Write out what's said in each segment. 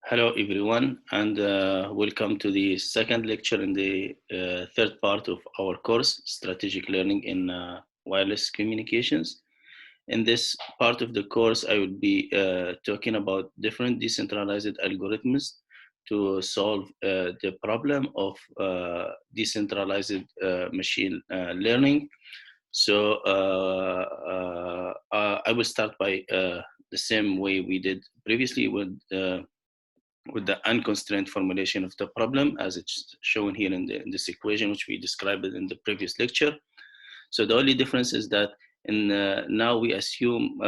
Hello, everyone, and welcome to the second lecture in the third part of our course, Strategic Learning in Wireless Communications. In this part of the course, I will be talking about different decentralized algorithms to solve the problem of decentralized machine learning. So I will start by the same way we did previously with the unconstrained formulation of the problem as it's shown here in this equation, which we described in the previous lecture. So the only difference is that now we assume,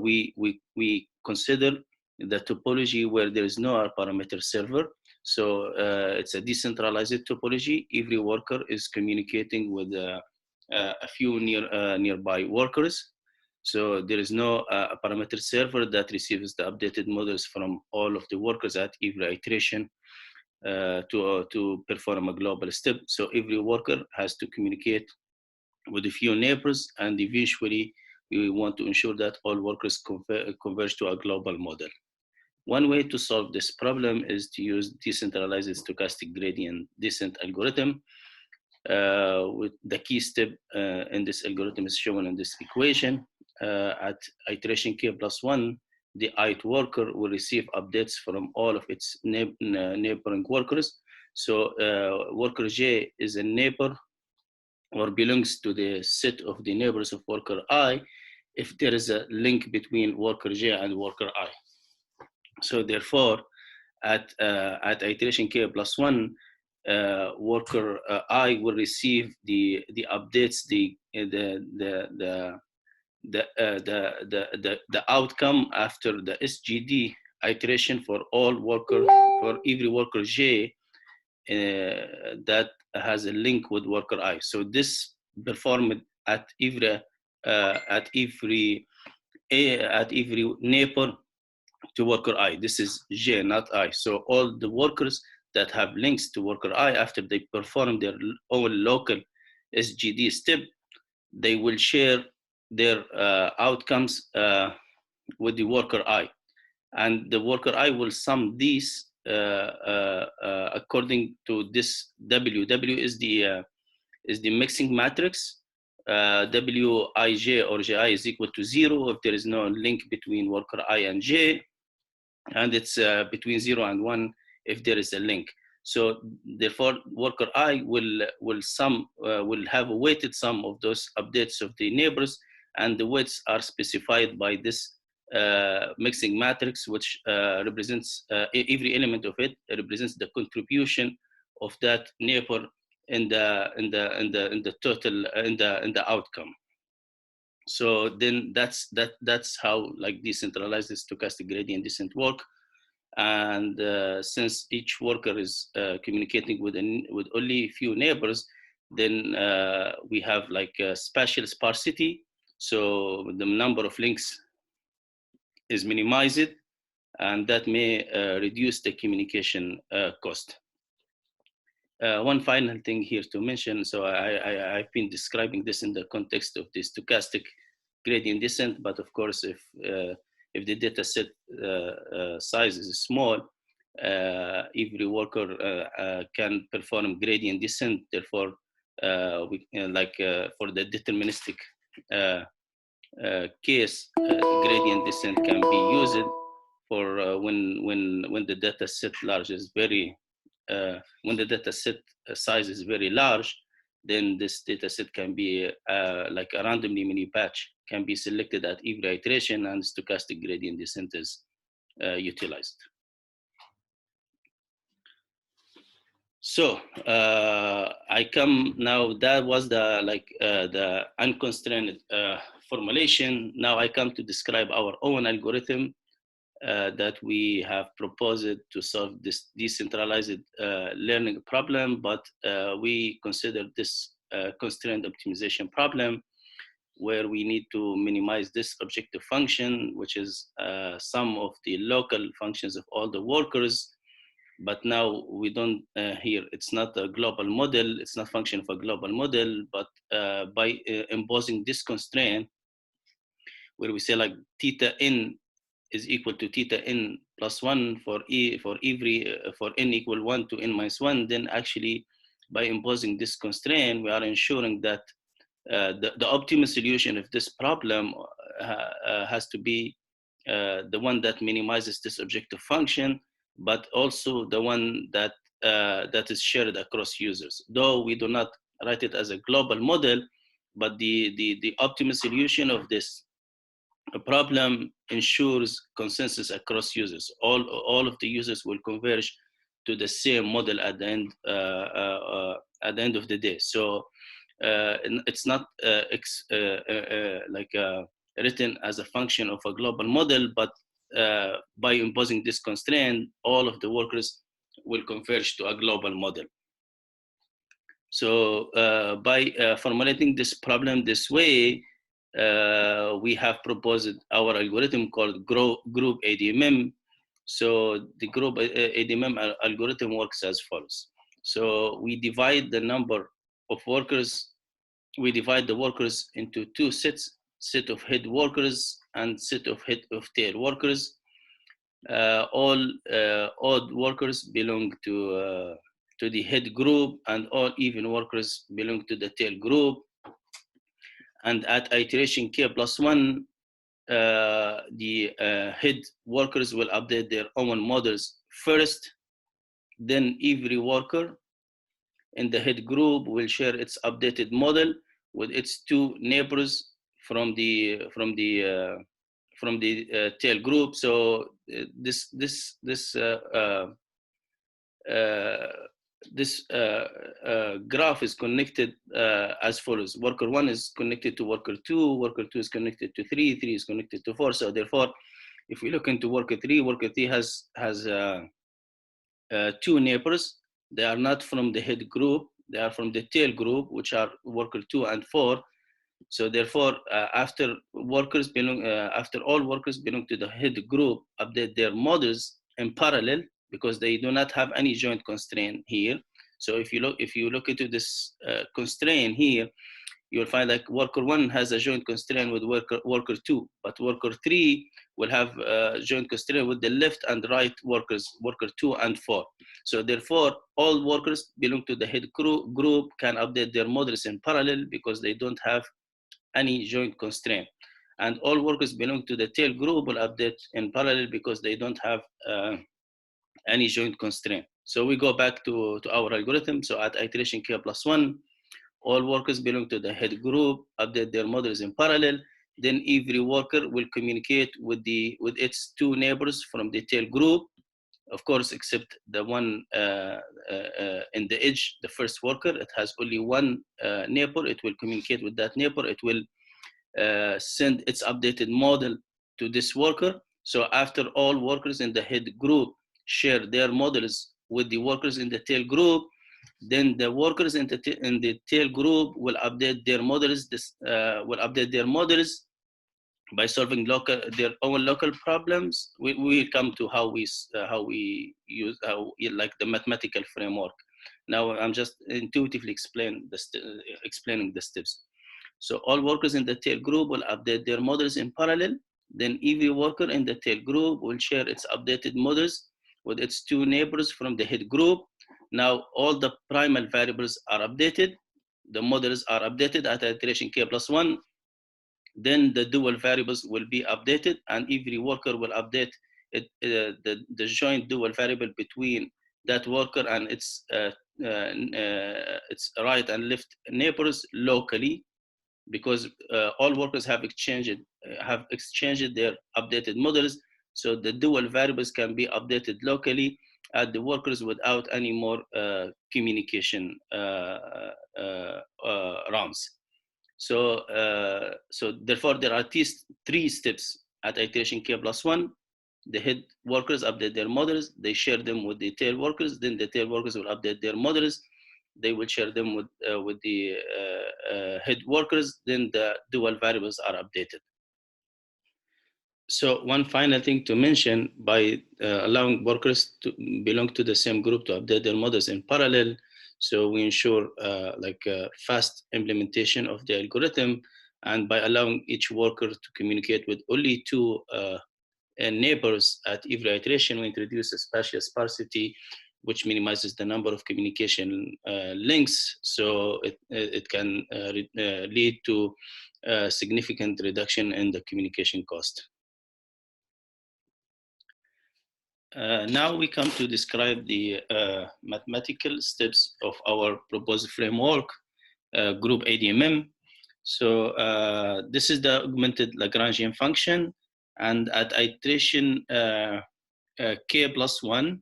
we consider the topology where there is no parameter server. So it's a decentralized topology. Every worker is communicating with a few nearby workers. So there is no parameter server that receives the updated models from all of the workers at every iteration to perform a global step. So every worker has to communicate with a few neighbors, and eventually we want to ensure that all workers converge to a global model. One way to solve this problem is to use decentralized stochastic gradient descent algorithm. With the key step in this algorithm is shown in this equation. At iteration k plus 1, the ith worker will receive updates from all of its neighboring workers. So worker j is a neighbor or belongs to the set of the neighbors of worker I if there is a link between worker j and worker I. So therefore, at iteration k plus 1, worker I will receive the updates, the outcome after the SGD iteration for every worker J that has a link with worker I. So this performed at every neighbor to worker I. This is J, not I. So all the workers that have links to worker I, after they perform their own local SGD step, they will share their outcomes with the worker I. And the worker I will sum these according to this W. W is the mixing matrix. Wij or Ji is equal to 0 if there is no link between worker I and J, and it's between 0 and 1 if there is a link. So therefore, worker I will have a weighted sum of those updates of the neighbors, and the weights are specified by this mixing matrix, which represents every element of it represents the contribution of that neighbor in the total in the outcome. So then that's how like decentralized stochastic gradient descent work. And since each worker is communicating with only a few neighbors, then we have like a spatial sparsity. So the number of links is minimized, and that may reduce the communication cost. One final thing here to mention, so I've been describing this in the context of the stochastic gradient descent, but of course, if the data set size is small, every worker can perform gradient descent. Therefore, for the deterministic case, gradient descent can be used for when the data set large is very when the data set size is very large. Then this data set can be like a randomly mini patch can be selected at every iteration, and stochastic gradient descent is utilized. So I come now. That was the unconstrained formulation. Now I come to describe our own algorithm that we have proposed to solve this decentralized learning problem, but we consider this constraint optimization problem, where we need to minimize this objective function, which is sum of the local functions of all the workers. But now we don't here, it's not a global model, it's not function of a global model, but by imposing this constraint, where we say like theta n is equal to theta n plus 1 for for n equal 1 to n minus 1, then actually by imposing this constraint, we are ensuring that the optimal solution of this problem has to be the one that minimizes this objective function, but also the one that that is shared across users. Though we do not write it as a global model, but the optimal solution of this problem ensures consensus across users. All of the users will converge to the same model at the end of the day. So it's not like written as a function of a global model, but by imposing this constraint, all of the workers will converge to a global model. So by formulating this problem this way, we have proposed our algorithm called group ADMM. So the group ADMM algorithm works as follows. So we divide the number of workers, we divide the workers into two sets, set of head workers and set of head of tail workers. All odd workers belong to the head group, and all even workers belong to the tail group. And at iteration k plus 1, the head workers will update their own models first. Then every worker in the head group will share its updated model with its two neighbors from the tail group. So this graph is connected as follows. Worker 1 is connected to worker 2, worker 2 is connected to 3, 3 is connected to 4. So therefore, if we look into worker 3 has two neighbors. They are not from the head group, they are from the tail group, which are worker 2 and 4. So therefore, after all workers belong to the head group update their models in parallel, because they do not have any joint constraint here. So if you look into this constraint here, you'll find like worker 1 has a joint constraint with worker 2, but worker 3 will have a joint constraint with the left and right workers, worker 2 and 4. So therefore, all workers belong to the head group can update their models in parallel because they don't have any joint constraint. And all workers belong to the tail group will update in parallel because they don't have any joint constraint. So we go back to our algorithm. So at iteration k plus 1, all workers belong to the head group, update their models in parallel. Then every worker will communicate with its two neighbors from the tail group, of course, except the one in the edge, the first worker. It has only one neighbor. It will communicate with that neighbor. It will send its updated model to this worker. So after all workers in the head group share their models with the workers in the tail group, then the workers in the tail group will update their models. Will update their models by solving their own local problems. We come to how we use like the mathematical framework. Now I'm just intuitively explaining the steps. So all workers in the tail group will update their models in parallel. Then every worker in the tail group will share its updated models with its two neighbors from the head group. Now all the primal variables are updated. The models are updated at iteration k plus 1. Then the dual variables will be updated, and every worker will update the joint dual variable between that worker and its right and left neighbors locally, because all workers have exchanged their updated models. So the dual variables can be updated locally at the workers without any more communication rounds. So therefore, there are these three steps at iteration k plus 1. The head workers update their models. They share them with the tail workers. Then the tail workers will update their models. They will share them with the head workers. Then the dual variables are updated. So one final thing to mention, by allowing workers to belong to the same group to update their models in parallel, so we ensure fast implementation of the algorithm, and by allowing each worker to communicate with only two neighbors at every iteration, we introduce a spatial sparsity, which minimizes the number of communication links. So it can lead to significant reduction in the communication cost. Now we come to describe the mathematical steps of our proposed framework, group ADMM. So this is the augmented Lagrangian function, and at iteration k plus 1,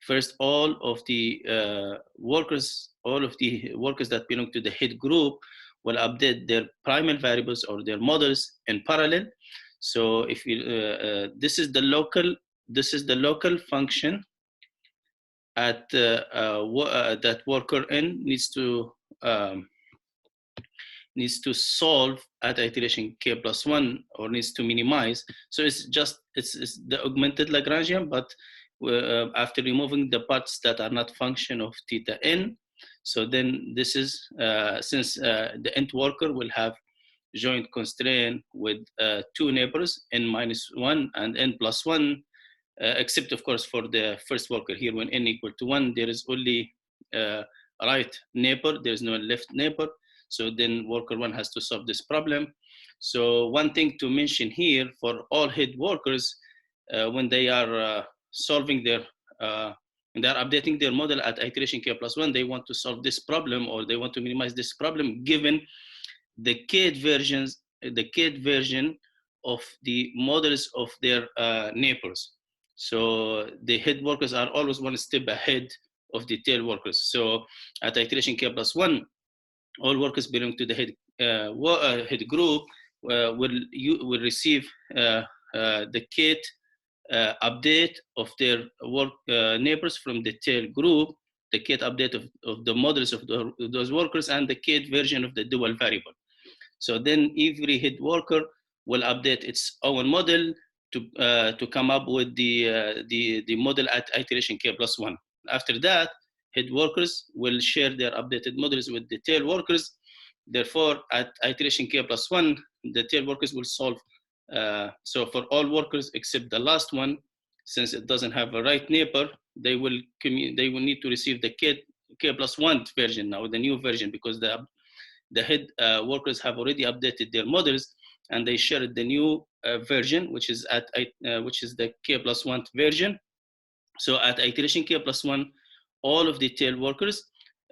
first all of the workers that belong to the head group will update their primal variables or their models in parallel. So if you this is the local function at that worker n needs to solve at iteration k plus 1, or needs to minimize. So it's the augmented Lagrangian, but after removing the parts that are not function of theta n. So then this is since the nth worker will have joint constraint with two neighbors, n minus 1 and n plus 1, except of course for the first worker here. When n equal to 1, there is only right neighbor, there is no left neighbor. So then worker 1 has to solve this problem. So one thing to mention here for all head workers, when they are solving their, and they're updating their model at iteration k plus 1, they want to solve this problem, or they want to minimize this problem given the kth version of the models of their neighbors. So the head workers are always one step ahead of the tail workers. So at iteration k plus 1, all workers belong to the head group will receive the kth update of their neighbors from the tail group, the kth update of the models of those workers, and the kth version of the dual variable. So then every head worker will update its own model to come up with the model at iteration k plus 1. After that, head workers will share their updated models with the tail workers. Therefore, at iteration k plus 1, the tail workers will solve. So for all workers except the last one, since it doesn't have a right neighbor, they will need to receive the k plus 1 version now, the new version, because the head workers have already updated their models, and they shared the new version, which is the k plus 1 version. So at iteration k plus 1, all of the tail workers,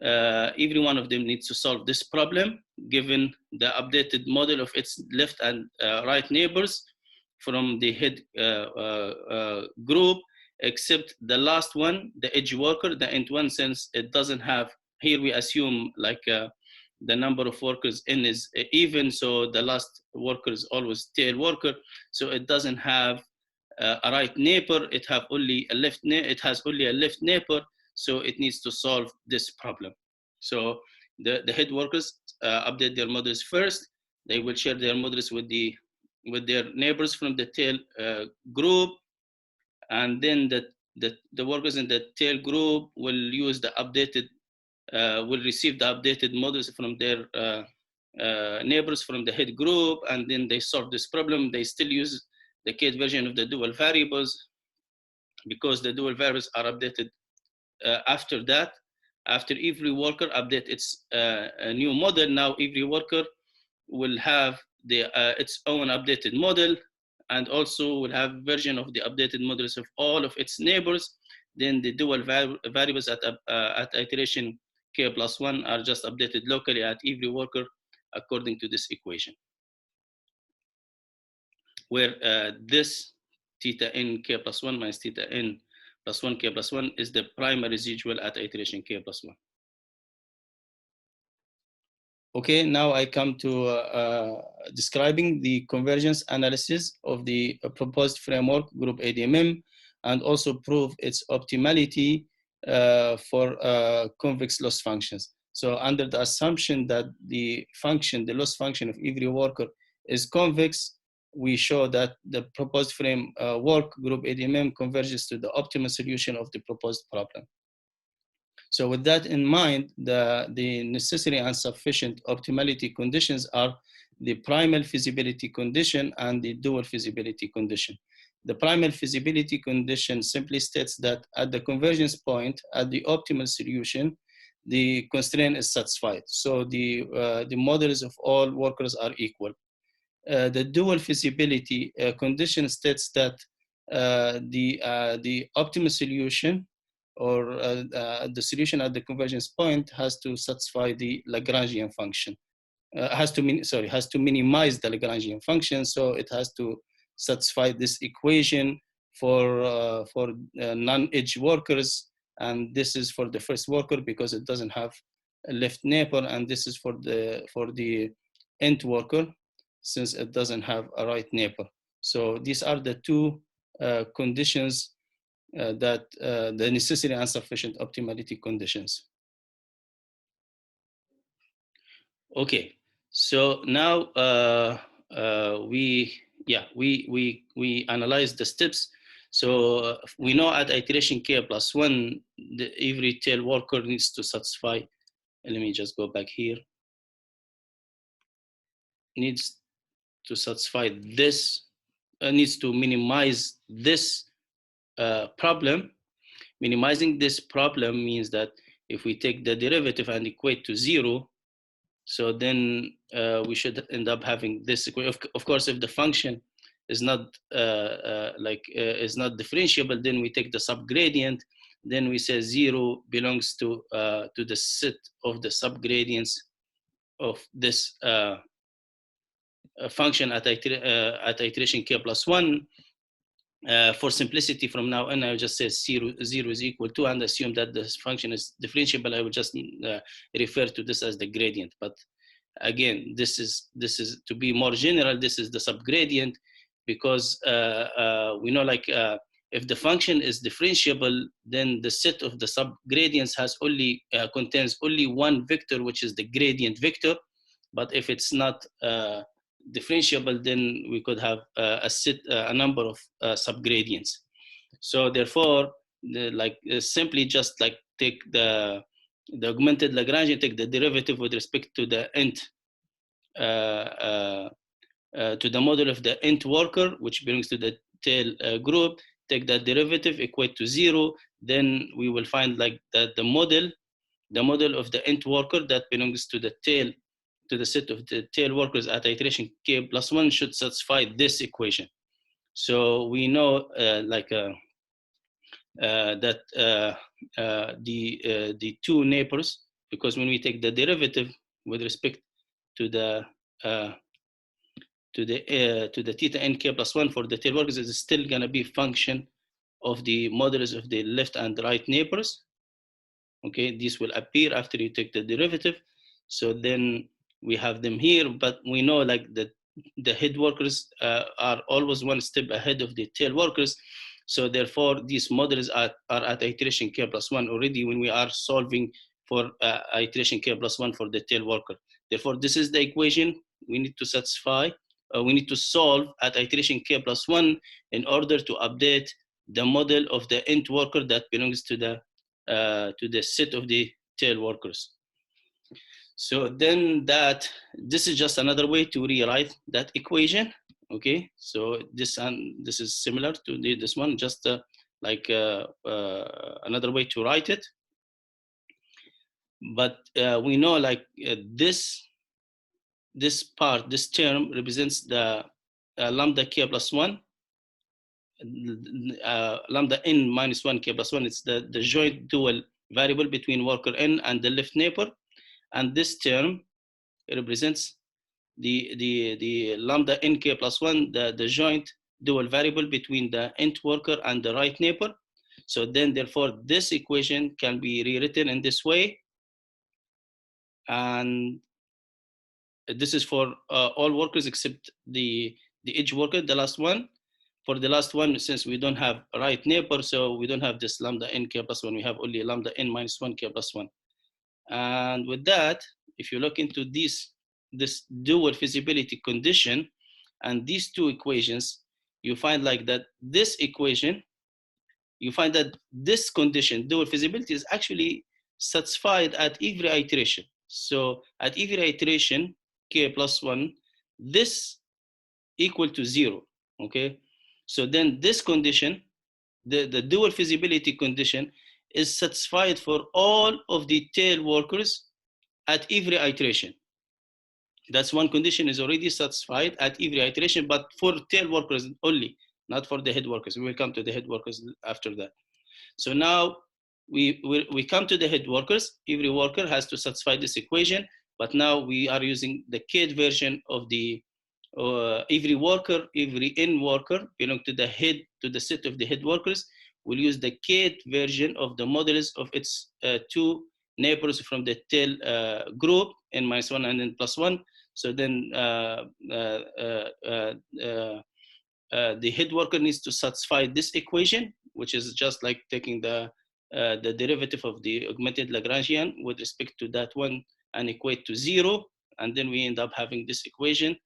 every one of them needs to solve this problem given the updated model of its left and right neighbors from the head group, except the last one, the edge worker, the nth one, since it doesn't have, here we assume like the number of workers n is even, so the last worker is always tail worker, so it doesn't have a right neighbor, it has only a left neighbor, so it needs to solve this problem. So the head workers update their models first. They will share their models with their neighbors from the tail group, and then the workers in the tail group will use the updated will receive the updated models from their neighbors from the head group, and then they solve this problem. They still use the kth version of the dual variables, because the dual variables are updated after that. After every worker update its new model, now every worker will have its own updated model, and also will have version of the updated models of all of its neighbors. Then the dual variables at iteration k plus 1 are just updated locally at every worker according to this equation, where this theta n k plus 1 minus theta n plus 1 k plus 1 is the primary residual at iteration k plus 1. Okay, now I come to describing the convergence analysis of the proposed framework group ADMM, and also prove its optimality for convex loss functions. So under the assumption that the loss function of every worker is convex, we show that the proposed framework group ADMM converges to the optimal solution of the proposed problem. So with that in mind, the necessary and sufficient optimality conditions are the primal feasibility condition and the dual feasibility condition. The primary feasibility condition simply states that at the convergence point, at the optimal solution, the constraint is satisfied. So the models of all workers are equal. The dual feasibility condition states that the optimal solution or the solution at the convergence point has to satisfy the Lagrangian function. Has to minimize the Lagrangian function, so it has to satisfy this equation for non-edge workers, and this is for the first worker because it doesn't have a left neighbor, and this is for the nth worker since it doesn't have a right neighbor. So these are the two conditions that the necessary and sufficient optimality conditions. Okay, so now we analyze the steps. So we know at iteration k plus 1, every tail worker needs to satisfy. Let me just go back here. Needs to satisfy this, needs to minimize this problem. Minimizing this problem means that if we take the derivative and equate to 0, so then we should end up having this equation. Of course, if the function is not is not differentiable, then we take the subgradient. Then we say 0 belongs to the set of the subgradients of this function at iteration k plus 1. For simplicity, from now on, I'll just say 0 is equal to, and assume that this function is differentiable. I will just refer to this as the gradient. But again, this is to be more general. This is the subgradient, because we know if the function is differentiable, then the set of the subgradients contains only one vector, which is the gradient vector. But if it's not differentiable, then we could have a number of subgradients. So therefore, simply just take the augmented Lagrangian, take the derivative with respect to the nth, to the model of the nth worker, which belongs to the tail group. Take that derivative, equate to 0. Then we will find that the model of the nth worker that belongs to the tail, to the set of the tail workers at iteration k plus 1 should satisfy this equation. So we know that the two neighbors, because when we take the derivative with respect to the theta n k plus 1 for the tail workers, is still going to be function of the modulus of the left and right neighbors. Okay, this will appear after you take the derivative. So then we have them here, but we know that the head workers are always one step ahead of the tail workers. So therefore, these models are at iteration k plus 1 already when we are solving for iteration k plus 1 for the tail worker. Therefore, this is the equation we need to satisfy. We need to solve at iteration k plus 1 in order to update the model of the nth worker that belongs to the set of the tail workers. So then this is just another way to rewrite that equation. Okay, so this is similar to this one, just another way to write it. But we know this term represents the lambda k plus 1, lambda n minus 1 k plus 1. It's the joint dual variable between worker n and the left neighbor. And this term represents the lambda nk plus 1, the joint dual variable between the nth worker and the right neighbor. So then, therefore, this equation can be rewritten in this way. And this is for all workers except the edge worker, the last one. For the last one, since we don't have a right neighbor, so we don't have this lambda nk plus 1. We have only lambda n minus 1 k plus 1. And with that, if you look into this dual feasibility condition and these two equations, you find that this equation, you find that this condition, dual feasibility, is actually satisfied at every iteration. So at every iteration, k plus 1, this equal to 0, okay? So then this condition, the dual feasibility condition, is satisfied for all of the tail workers at every iteration. That's one condition is already satisfied at every iteration, but for tail workers only, not for the head workers. We will come to the head workers after that. So now we come to the head workers. Every worker has to satisfy this equation, but now we are using the kth version of the every worker, every n worker belong to the head, to the set of the head workers, will use the kth version of the modulus of its two neighbors from the tail group, n minus 1 and n plus 1. So then the head worker needs to satisfy this equation, which is just like taking the derivative of the augmented Lagrangian with respect to that one and equate to 0. And then we end up having this equation.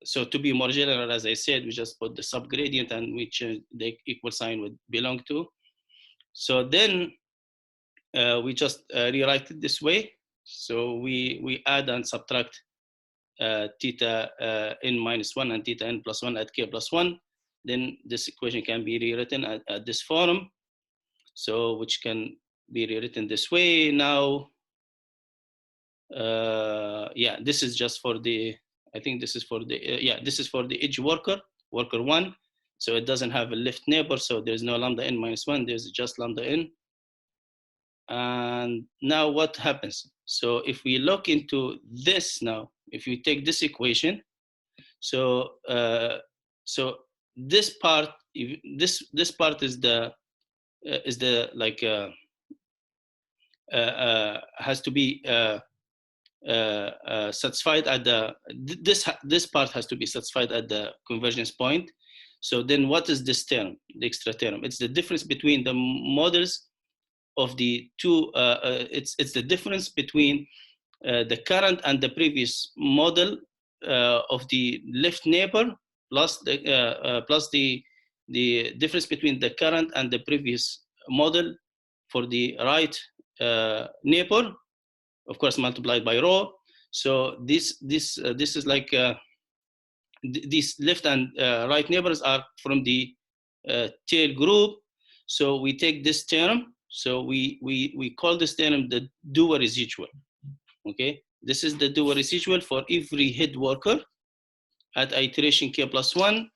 So to be more general, as I said, we just put the subgradient and we change the equal sign would belong to. So then we just rewrite it this way. So we add and subtract theta n minus 1 and theta n plus 1 at k plus 1. Then this equation can be rewritten at this form. So which can be rewritten this way. Now, yeah, this is just for the, I think this is for the, yeah, this is for the edge worker, worker 1. So it doesn't have a left neighbor, so there's no lambda n minus 1, there's just lambda n. And now what happens? So if we look into this now, if you take this equation, so so this part, this part is the like has to be satisfied at the this part has to be satisfied at the convergence point. So then what is this term, the extra term? It's the difference between the models of the two, it's the difference between the current and the previous model of the left neighbor plus the difference between the current and the previous model for the right neighbor, of course multiplied by rho. So this is like these left and right neighbors are from the tail group. So we take this term. So we call this term the dual residual. Okay, this is the dual residual for every head worker at iteration k plus 1,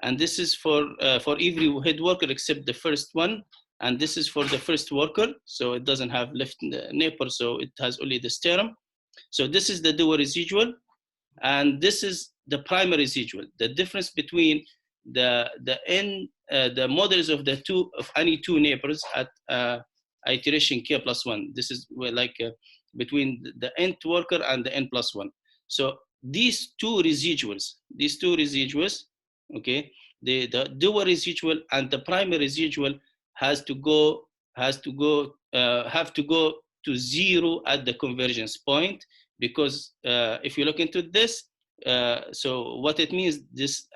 and this is for every head worker except the first one, and this is for the first worker. So it doesn't have left neighbor, so it has only this term. So this is the dual residual, and this is the primary residual. The difference between the models of the two of any two neighbors at iteration k plus 1. This is like between the nth worker and the n plus 1. So these two residuals, okay, the dual residual and the primary residual have to go to 0 at the convergence point, because if you look into this, so what it means, this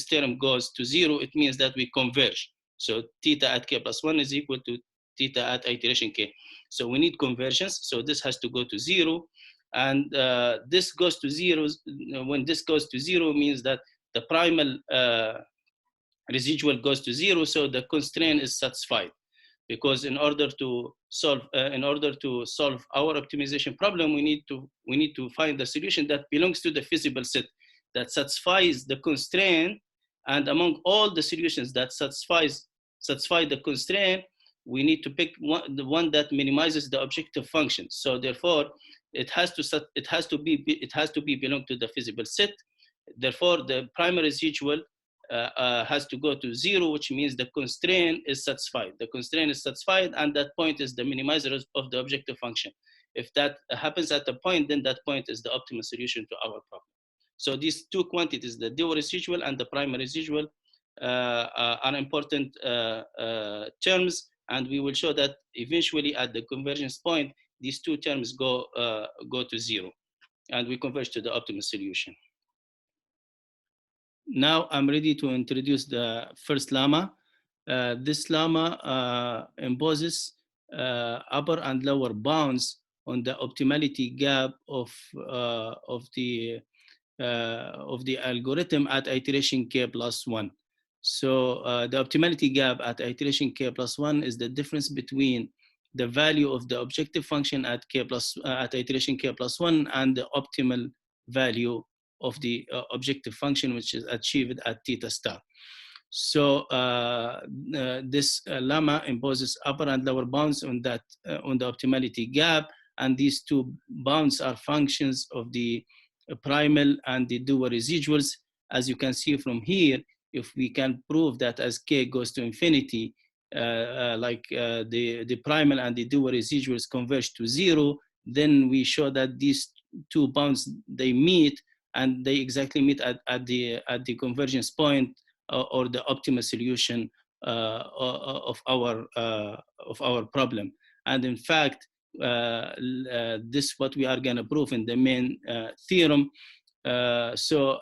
term goes to 0, it means that we converge. So theta at k plus 1 is equal to theta at iteration k. So we need convergence, so this has to go to 0. And this goes to 0, when this goes to 0 means that the primal residual goes to 0, so the constraint is satisfied. Because in order to solve our optimization problem, we need to find the solution that belongs to the feasible set, that satisfies the constraint. And among all the solutions that satisfy the constraint, we need to pick the one that minimizes the objective function. So therefore, it has to be belong to the feasible set. Therefore, the primary residual has to go to 0, which means the constraint is satisfied. The constraint is satisfied, and that point is the minimizer of the objective function. If that happens at a point, then that point is the optimal solution to our problem. So these two quantities, the dual residual and the primary residual, are important terms, and we will show that eventually at the convergence point, these two terms go to 0, and we converge to the optimal solution. Now I'm ready to introduce the first lemma. This lemma imposes upper and lower bounds on the optimality gap of the algorithm at iteration k plus 1. So the optimality gap at iteration k plus 1 is the difference between the value of the objective function at at iteration k plus 1 and the optimal value of the objective function, which is achieved at theta star. So this lemma imposes upper and lower bounds on that on the optimality gap, and these two bounds are functions of the primal and the Dewar residuals. As you can see from here, if we can prove that as k goes to infinity, the primal and the Dewar residuals converge to 0, then we show that these two bounds, they meet, and they exactly meet at the convergence point or the optimal solution of our problem. And in fact, this what we are going to prove in the main theorem. So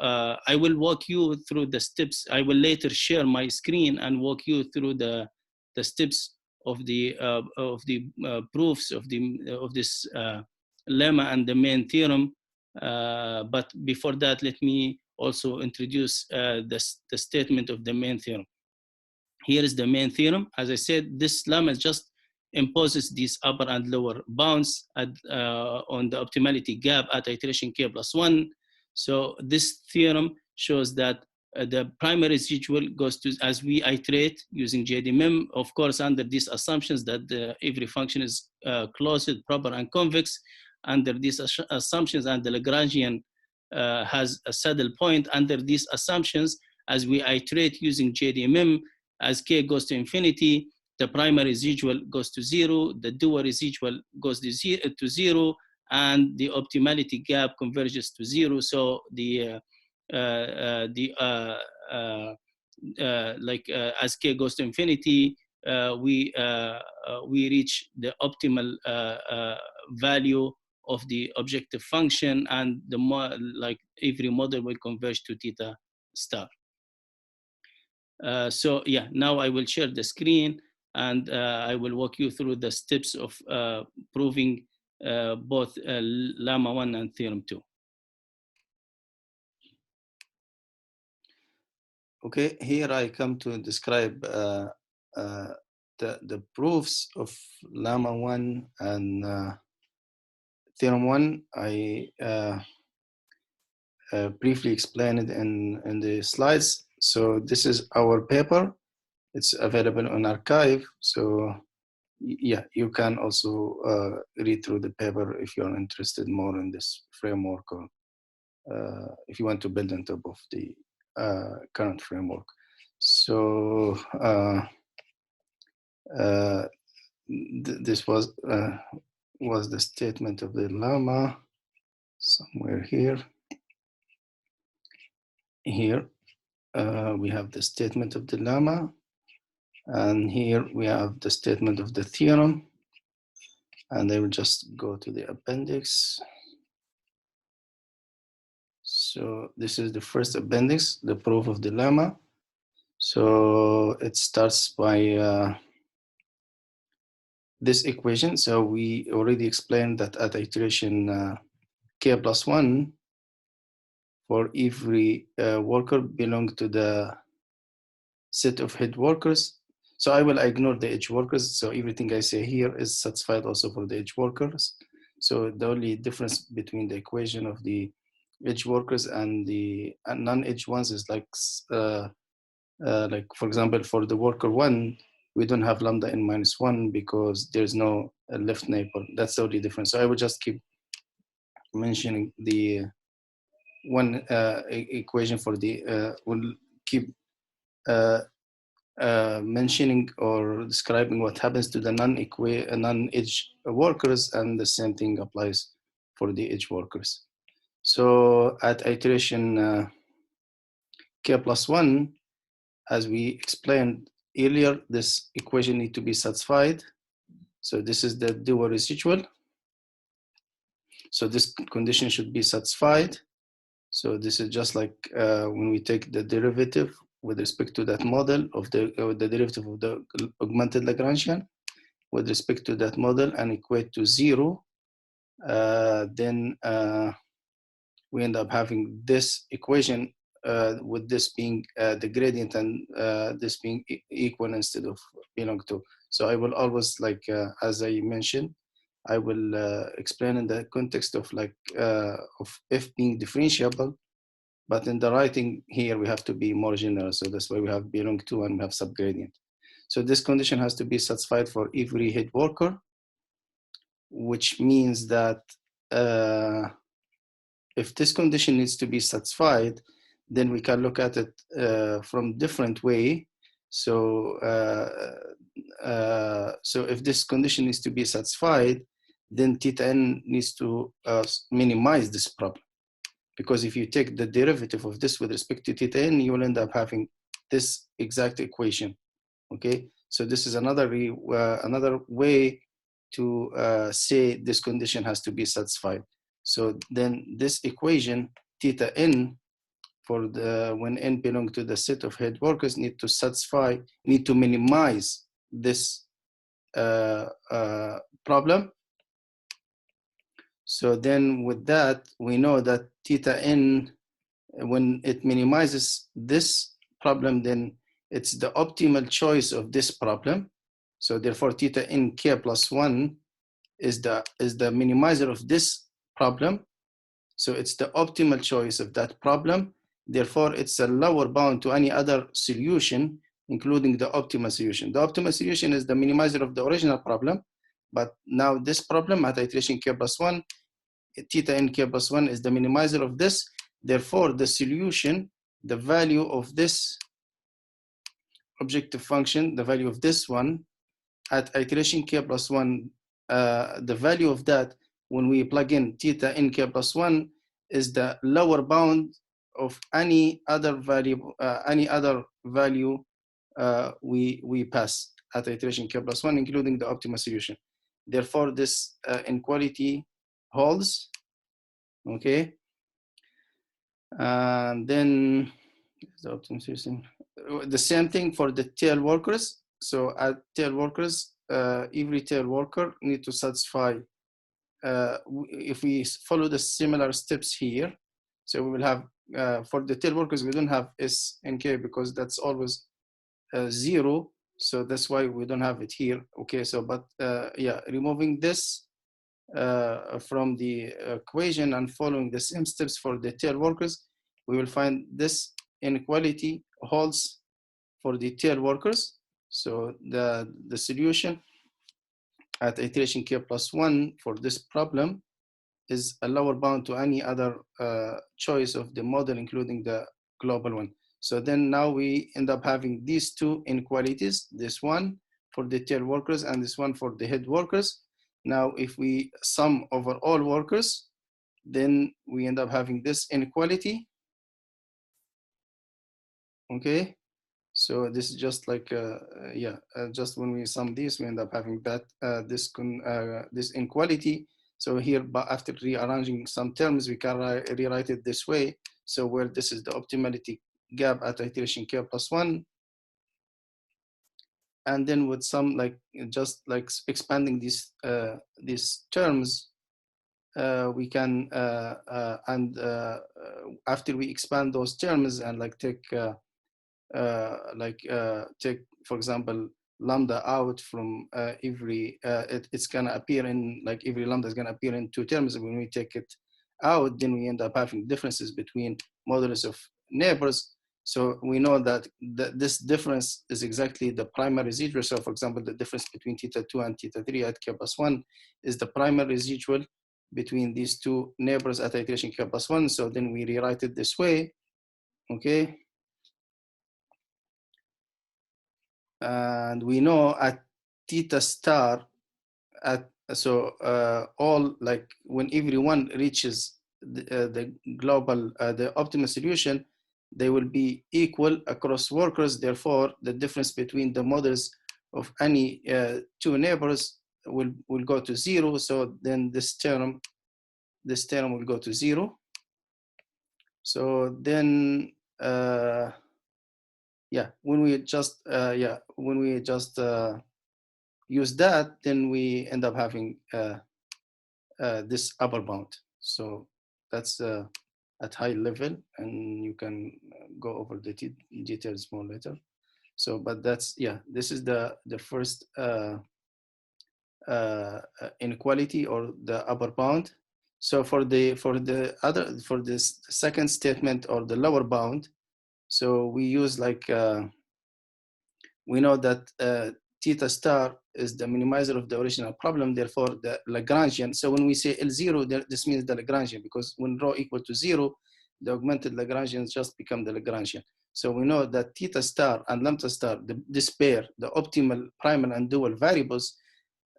I will walk you through the steps. I will later share my screen and walk you through the steps of the proofs of this lemma and the main theorem. But before that, let me also introduce the statement of the main theorem. Here is the main theorem. As I said, this lemma just imposes these upper and lower bounds on the optimality gap at iteration k plus 1. So this theorem shows that the primary residual goes to, as we iterate using JDMIM, of course, under these assumptions that every function is closed, proper, and convex. Under these assumptions, and the Lagrangian has a saddle point. Under these assumptions, as we iterate using JDMIM, as k goes to infinity, the primary residual goes to 0, the Dewar residual goes to 0, and the optimality gap converges to 0. So as k goes to infinity, we reach the optimal value of the objective function, and every model will converge to theta star. So yeah, now I will share the screen, and I will walk you through the steps of proving both lemma 1 and theorem 2. Okay, here I come to describe the proofs of lemma 1 and theorem 1. I briefly explained it in the slides. So this is our paper. It's available on arXiv. So yeah, you can also read through the paper if you're interested more in this framework, or if you want to build on top of the current framework. So this was the statement of the lemma somewhere here. Here we have the statement of the lemma, and here we have the statement of the theorem. And I will just go to the appendix. So this is the first appendix, the proof of the lemma. So it starts by this equation. So we already explained that at iteration k plus 1, for every worker belong to the set of head workers. So I will ignore the edge workers. So everything I say here is satisfied also for the edge workers. So the only difference between the equation of the edge workers and the non-edge ones is like for example, for the worker 1, we don't have lambda n minus 1 because there's no left neighbor. That's the only difference. So I will just keep mentioning the one equation for the, we'll keep mentioning or describing what happens to the non-edge workers, and the same thing applies for the edge workers. So at iteration k plus 1, as we explained earlier, this equation needs to be satisfied. So this is the Dewar residual. So this condition should be satisfied. So this is just like when we take the derivative with respect to that model of the derivative of the augmented Lagrangian with respect to that model and equate to 0, then we end up having this equation with this being the gradient and this being equal instead of belong to. So I will always, like as I mentioned, I will explain in the context of like of f being differentiable, but in the writing here we have to be more general. So that's why we have belong to and we have subgradient. So this condition has to be satisfied for every head worker, which means that if this condition needs to be satisfied, then we can look at it from different way. So, so if this condition needs to be satisfied, then theta n needs to minimize this problem. Because if you take the derivative of this with respect to theta n, you will end up having this exact equation. Okay, so this is another way to say this condition has to be satisfied. So then this equation theta n for the when n belong to the set of head workers need to minimize this problem. So then with that, we know that theta n, when it minimizes this problem, then it's the optimal choice of this problem. So therefore theta n k plus 1 is the minimizer of this problem. So it's the optimal choice of that problem. Therefore it's a lower bound to any other solution, including the optimal solution. The optimal solution is the minimizer of the original problem, but now this problem at iteration k plus 1, theta n k plus 1 is the minimizer of this. Therefore the solution, the value of this objective function, the value of this one at iteration k plus 1, the value of that when we plug in theta n k plus 1 is the lower bound of any other value, we pass at iteration k plus 1, including the optimal solution. Therefore, this inequality holds. Okay, and then the optimal solution. The same thing for the tail workers. So at tail workers, every tail worker need to satisfy, if we follow the similar steps here, so we will have, for the tail workers, we don't have S and K because that's always 0. So that's why we don't have it here. Okay, so, but yeah, removing this from the equation and following the same steps for the tail workers, we will find this inequality holds for the tail workers. So the solution at iteration k plus 1 for this problem is a lower bound to any other choice of the model, including the global one. So then now we end up having these two inequalities, this one for the tail workers and this one for the head workers. Now, if we sum over all workers, then we end up having this inequality. Okay, so this is just like, just when we sum these, we end up having that this inequality. So here, but after rearranging some terms, we can rewrite it this way. So where this is the optimality gap at iteration k plus 1, and then with some like just like expanding these terms, we can after we expand those terms and like take take, for example, lambda out from every, it's gonna appear in, like every lambda is gonna appear in two terms. When we take it out, then we end up having differences between modulus of neighbors. So we know that this difference is exactly the primary residual. So for example, the difference between theta 2 and theta 3 at k plus 1 is the primary residual between these two neighbors at iteration k plus 1. So then we rewrite it this way. Okay. And we know at theta star, at so all, like when everyone reaches the global, the optimal solution, they will be equal across workers. Therefore, the difference between the models of any two neighbors will go to 0. So then this term will go to 0. So then yeah, when we just use that, then we end up having this upper bound. So that's at high level, and you can go over the details more later. So, but that's, yeah, this is the first inequality, or the upper bound. So for the this second statement, or the lower bound, so we use like we know that theta star is the minimizer of the original problem, therefore the Lagrangian. So when we say L0, this means the Lagrangian, because when rho equal to 0, the augmented Lagrangians just become the Lagrangian. So we know that theta star and lambda star, this pair, the optimal primal and dual variables,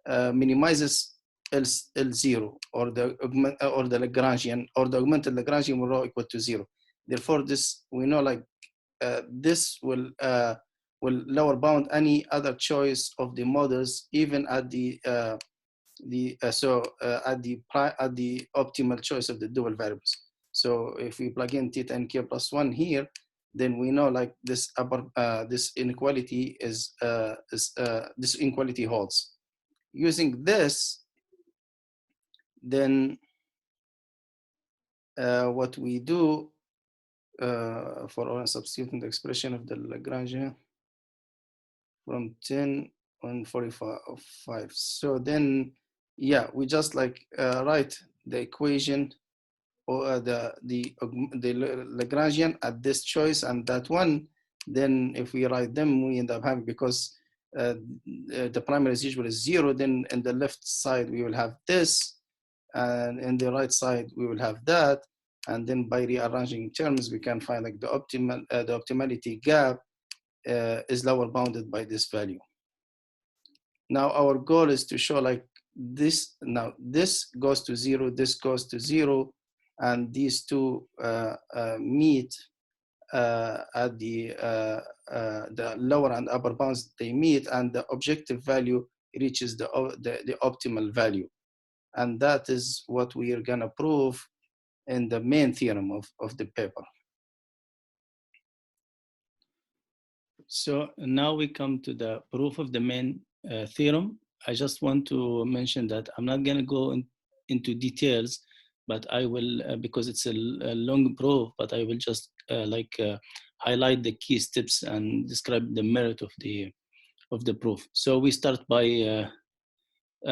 minimizes L0, or the Lagrangian, or the augmented Lagrangian with rho equal to 0. Therefore, this, we know, like this will lower bound any other choice of the models, even at the at the optimal choice of the dual variables. So if we plug in theta and k plus 1 here, then we know like this this inequality this inequality holds. Using this, then what we do for substituting the expression of the Lagrangian from 10 and 45. So then, yeah, we just like write the equation, or the Lagrangian at this choice and that one. Then if we write them, we end up having, because the primary residual is 0, then in the left side we will have this, and in the right side we will have that. And then by rearranging terms, we can find like the optimality gap is lower bounded by this value. Now our goal is to show like this. Now this goes to 0, this goes to 0, and these two meet at the lower and upper bounds. They meet, and the objective value reaches the optimal value, and that is what we are gonna prove in the main theorem of the paper. So now we come to the proof of the main theorem. I just want to mention that I'm not going to go into details, but I will, because it's a long proof, but I will just highlight the key steps and describe the merit of the proof. So we start by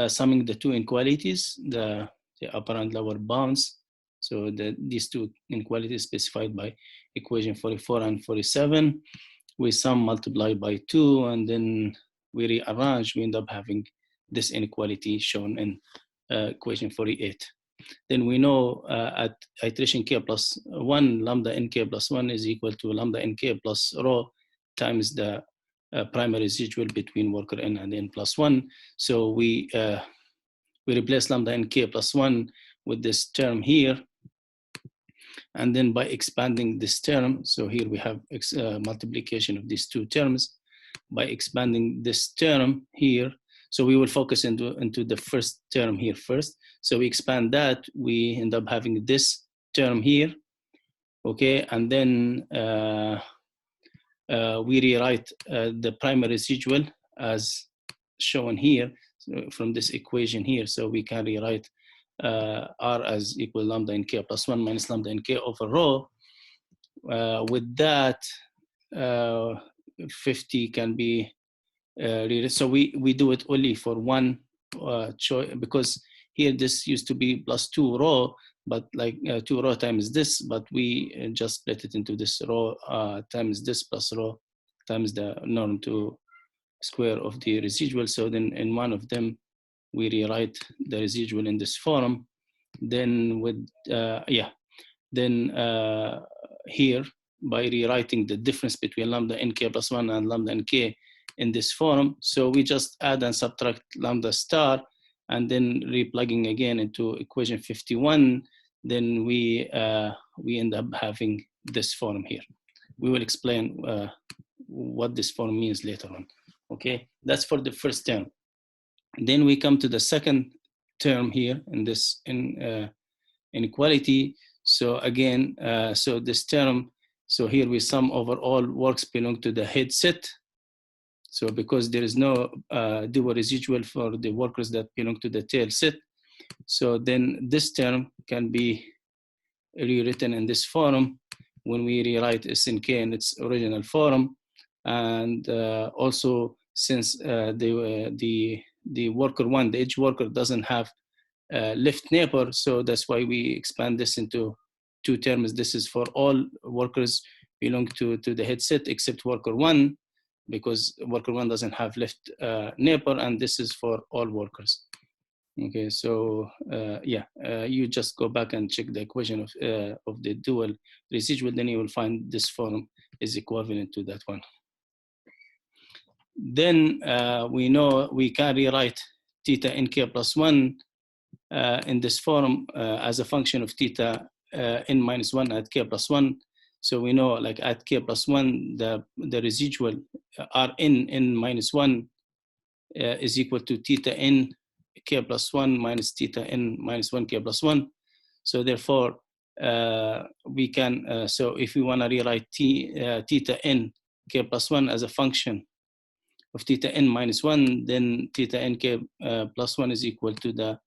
summing the two inequalities, the upper and lower bounds. So these two inequalities specified by equation 44 and 47. We sum, multiply by 2, and then we rearrange. We end up having this inequality shown in equation 48. Then we know at iteration k plus 1, lambda nk plus 1 is equal to lambda nk plus rho times the primary residual between worker n and n plus 1. So we replace lambda nk plus 1 with this term here. And then by expanding this term, so here we have multiplication of these two terms. By expanding this term here, so we will focus into the first term here first. So we expand that, we end up having this term here, okay? And then we rewrite the primary residual as shown here from this equation here. So we can rewrite R as equal lambda nk plus 1 minus lambda nk over rho. With that, 50 can be so we do it only for one choice, because here this used to be plus 2 rho, but like 2 rho times this, but we just split it into this rho times this plus rho times the norm to square of the residual. So then in one of them, we rewrite the residual in this form. Then with, then here, by rewriting the difference between lambda nk plus 1 and lambda nk in this form, so we just add and subtract lambda star, and then replugging again into equation 51, then we end up having this form here. We will explain what this form means later on. Okay, that's for the first term. Then we come to the second term here in this inequality. So again, so this term, so here we sum over all works belong to the head set. So because there is no dual residual for the workers that belong to the tail set, so then this term can be rewritten in this form when we rewrite SNK in its original form. And also, since the worker one, the edge worker, doesn't have lift neighbor, so that's why we expand this into two terms. This is for all workers belong to the headset except worker one, because worker one doesn't have lift neighbor, and this is for all workers. Okay, so you just go back and check the equation of the dual residual, then you will find this form is equivalent to that one. Then we know we can rewrite theta nk plus 1 in this form as a function of theta n minus 1 at k plus 1. So we know, like, at k plus 1, the residual Rn n minus 1 is equal to theta n k plus 1 minus theta n minus 1 k plus 1. So therefore, we can, so if we want to rewrite theta n k plus 1 as a function of theta n minus 1, then theta n k plus 1 is equal to the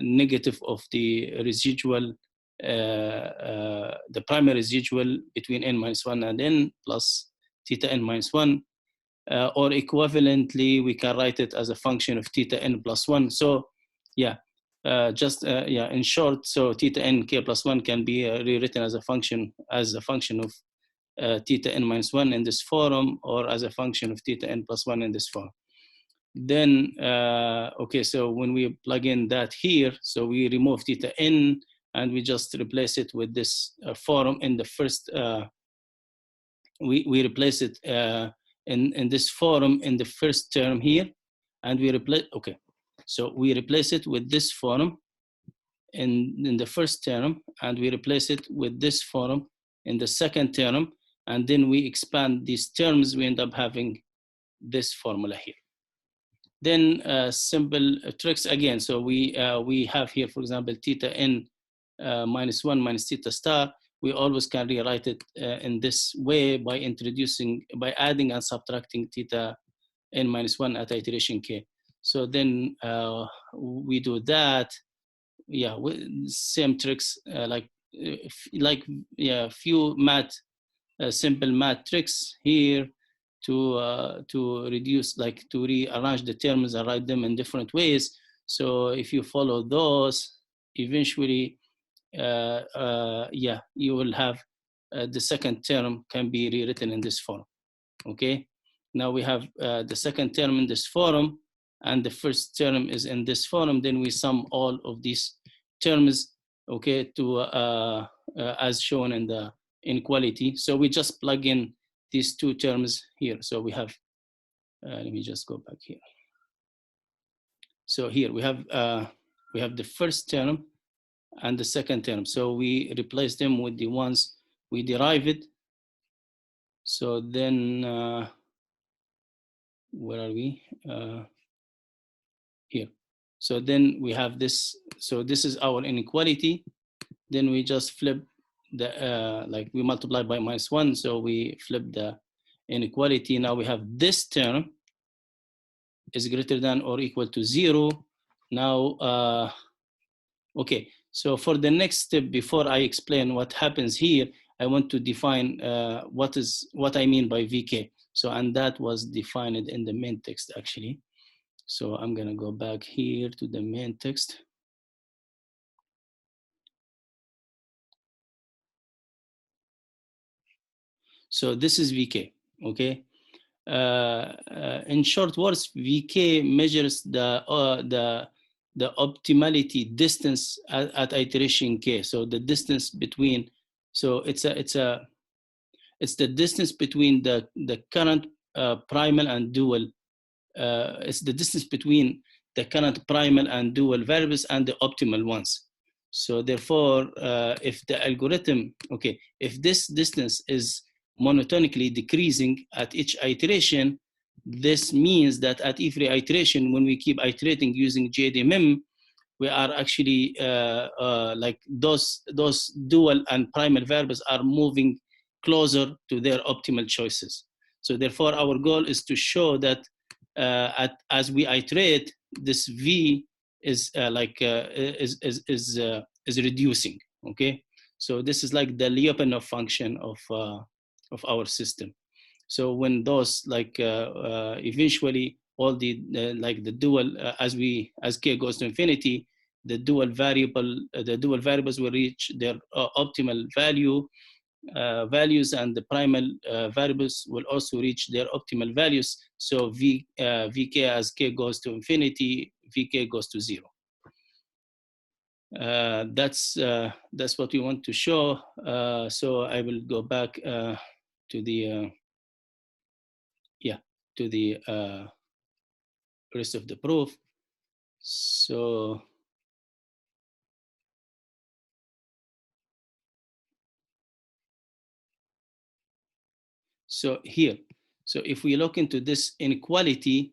negative of the residual, the primary residual between n minus 1 and n plus theta n minus 1. Or equivalently, we can write it as a function of theta n plus 1. So yeah, in short, so theta n k plus 1 can be rewritten as a function of theta n minus 1 in this form, or as a function of theta n plus 1 in this form. Then, okay, so when we plug in that here, so we remove theta n and we just replace it with this form in the first, we replace it in this form in the first term here, and we replace, okay, so we replace it with this form in the first term, and we replace it with this form in the second term, and then we expand these terms, we end up having this formula here. Then simple tricks again. So we have here, for example, theta n minus 1 minus theta star. We always can rewrite it in this way by adding and subtracting theta n minus 1 at iteration k. So then we do that. Yeah, same tricks few simple math tricks here to reduce, like, to rearrange the terms and write them in different ways. So if you follow those, eventually, you will have the second term can be rewritten in this form. Okay, now we have the second term in this form, and the first term is in this form. Then we sum all of these terms, okay, to as shown in the inequality. So we just plug in these two terms here. So we have, let me just go back here. So here we have the first term and the second term. So we replace them with the ones we derived. So then, where are we? Here. So then we have this. So this is our inequality. Then we just flip the, like, we multiply by minus 1. So we flip the inequality. Now we have this term is greater than or equal to 0. Now, okay. So for the next step, before I explain what happens here, I want to define what I mean by VK. So, and that was defined in the main text actually. So I'm gonna go back here to the main text. So this is VK, okay? In short words, VK measures the optimality distance at iteration K. So the distance between, so it's the distance between the current primal and dual. It's the distance between the current primal and dual variables and the optimal ones. So therefore, if the algorithm, okay, if this distance is monotonically decreasing at each iteration, this means that at every iteration, when we keep iterating using GADMM, we are actually like those dual and primal variables are moving closer to their optimal choices. So therefore, our goal is to show that as we iterate, this V is is reducing. Okay, so this is like the Lyapunov function of our system. So when those like eventually all the like the dual as k goes to infinity, the dual variables will reach their optimal values, and the primal variables will also reach their optimal values. So vk as k goes to infinity, vk goes to 0. That's what we want to show. So I will go back to the to the rest of the proof. So here, so if we look into this inequality,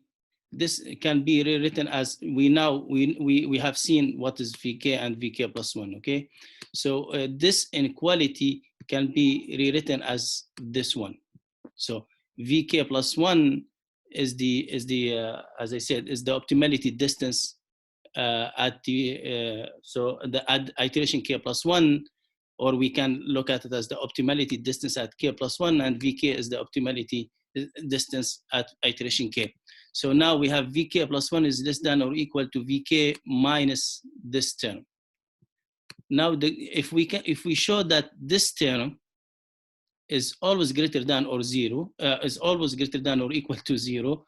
this can be rewritten as we have seen what is vk and vk plus 1. Okay, so this inequality can be rewritten as this one. So vk plus 1 is the as I said, is the optimality distance at the so the iteration k plus 1, or we can look at it as the optimality distance at k plus 1, and vk is the optimality distance at iteration k. So now we have vk plus 1 is less than or equal to vk minus this term. Now if we show that this term is always greater than or 0, is always greater than or equal to 0.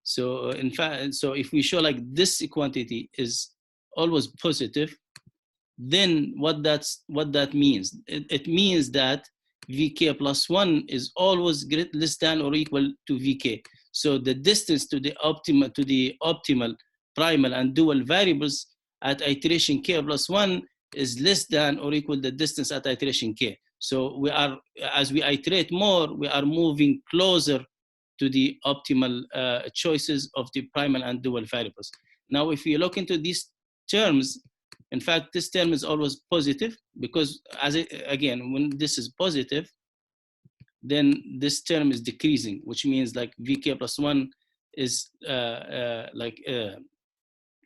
So in fact, so if we show like this quantity is always positive, then what that means? It means that vk plus 1 is always less than or equal to vk. So the distance to the optimal primal and dual variables at iteration k plus 1 is less than or equal the distance at iteration k. So we are, as we iterate more, we are moving closer to the optimal choices of the primal and dual variables. Now, if you look into these terms, in fact, this term is always positive, because again, when this is positive, then this term is decreasing, which means like vk plus 1 is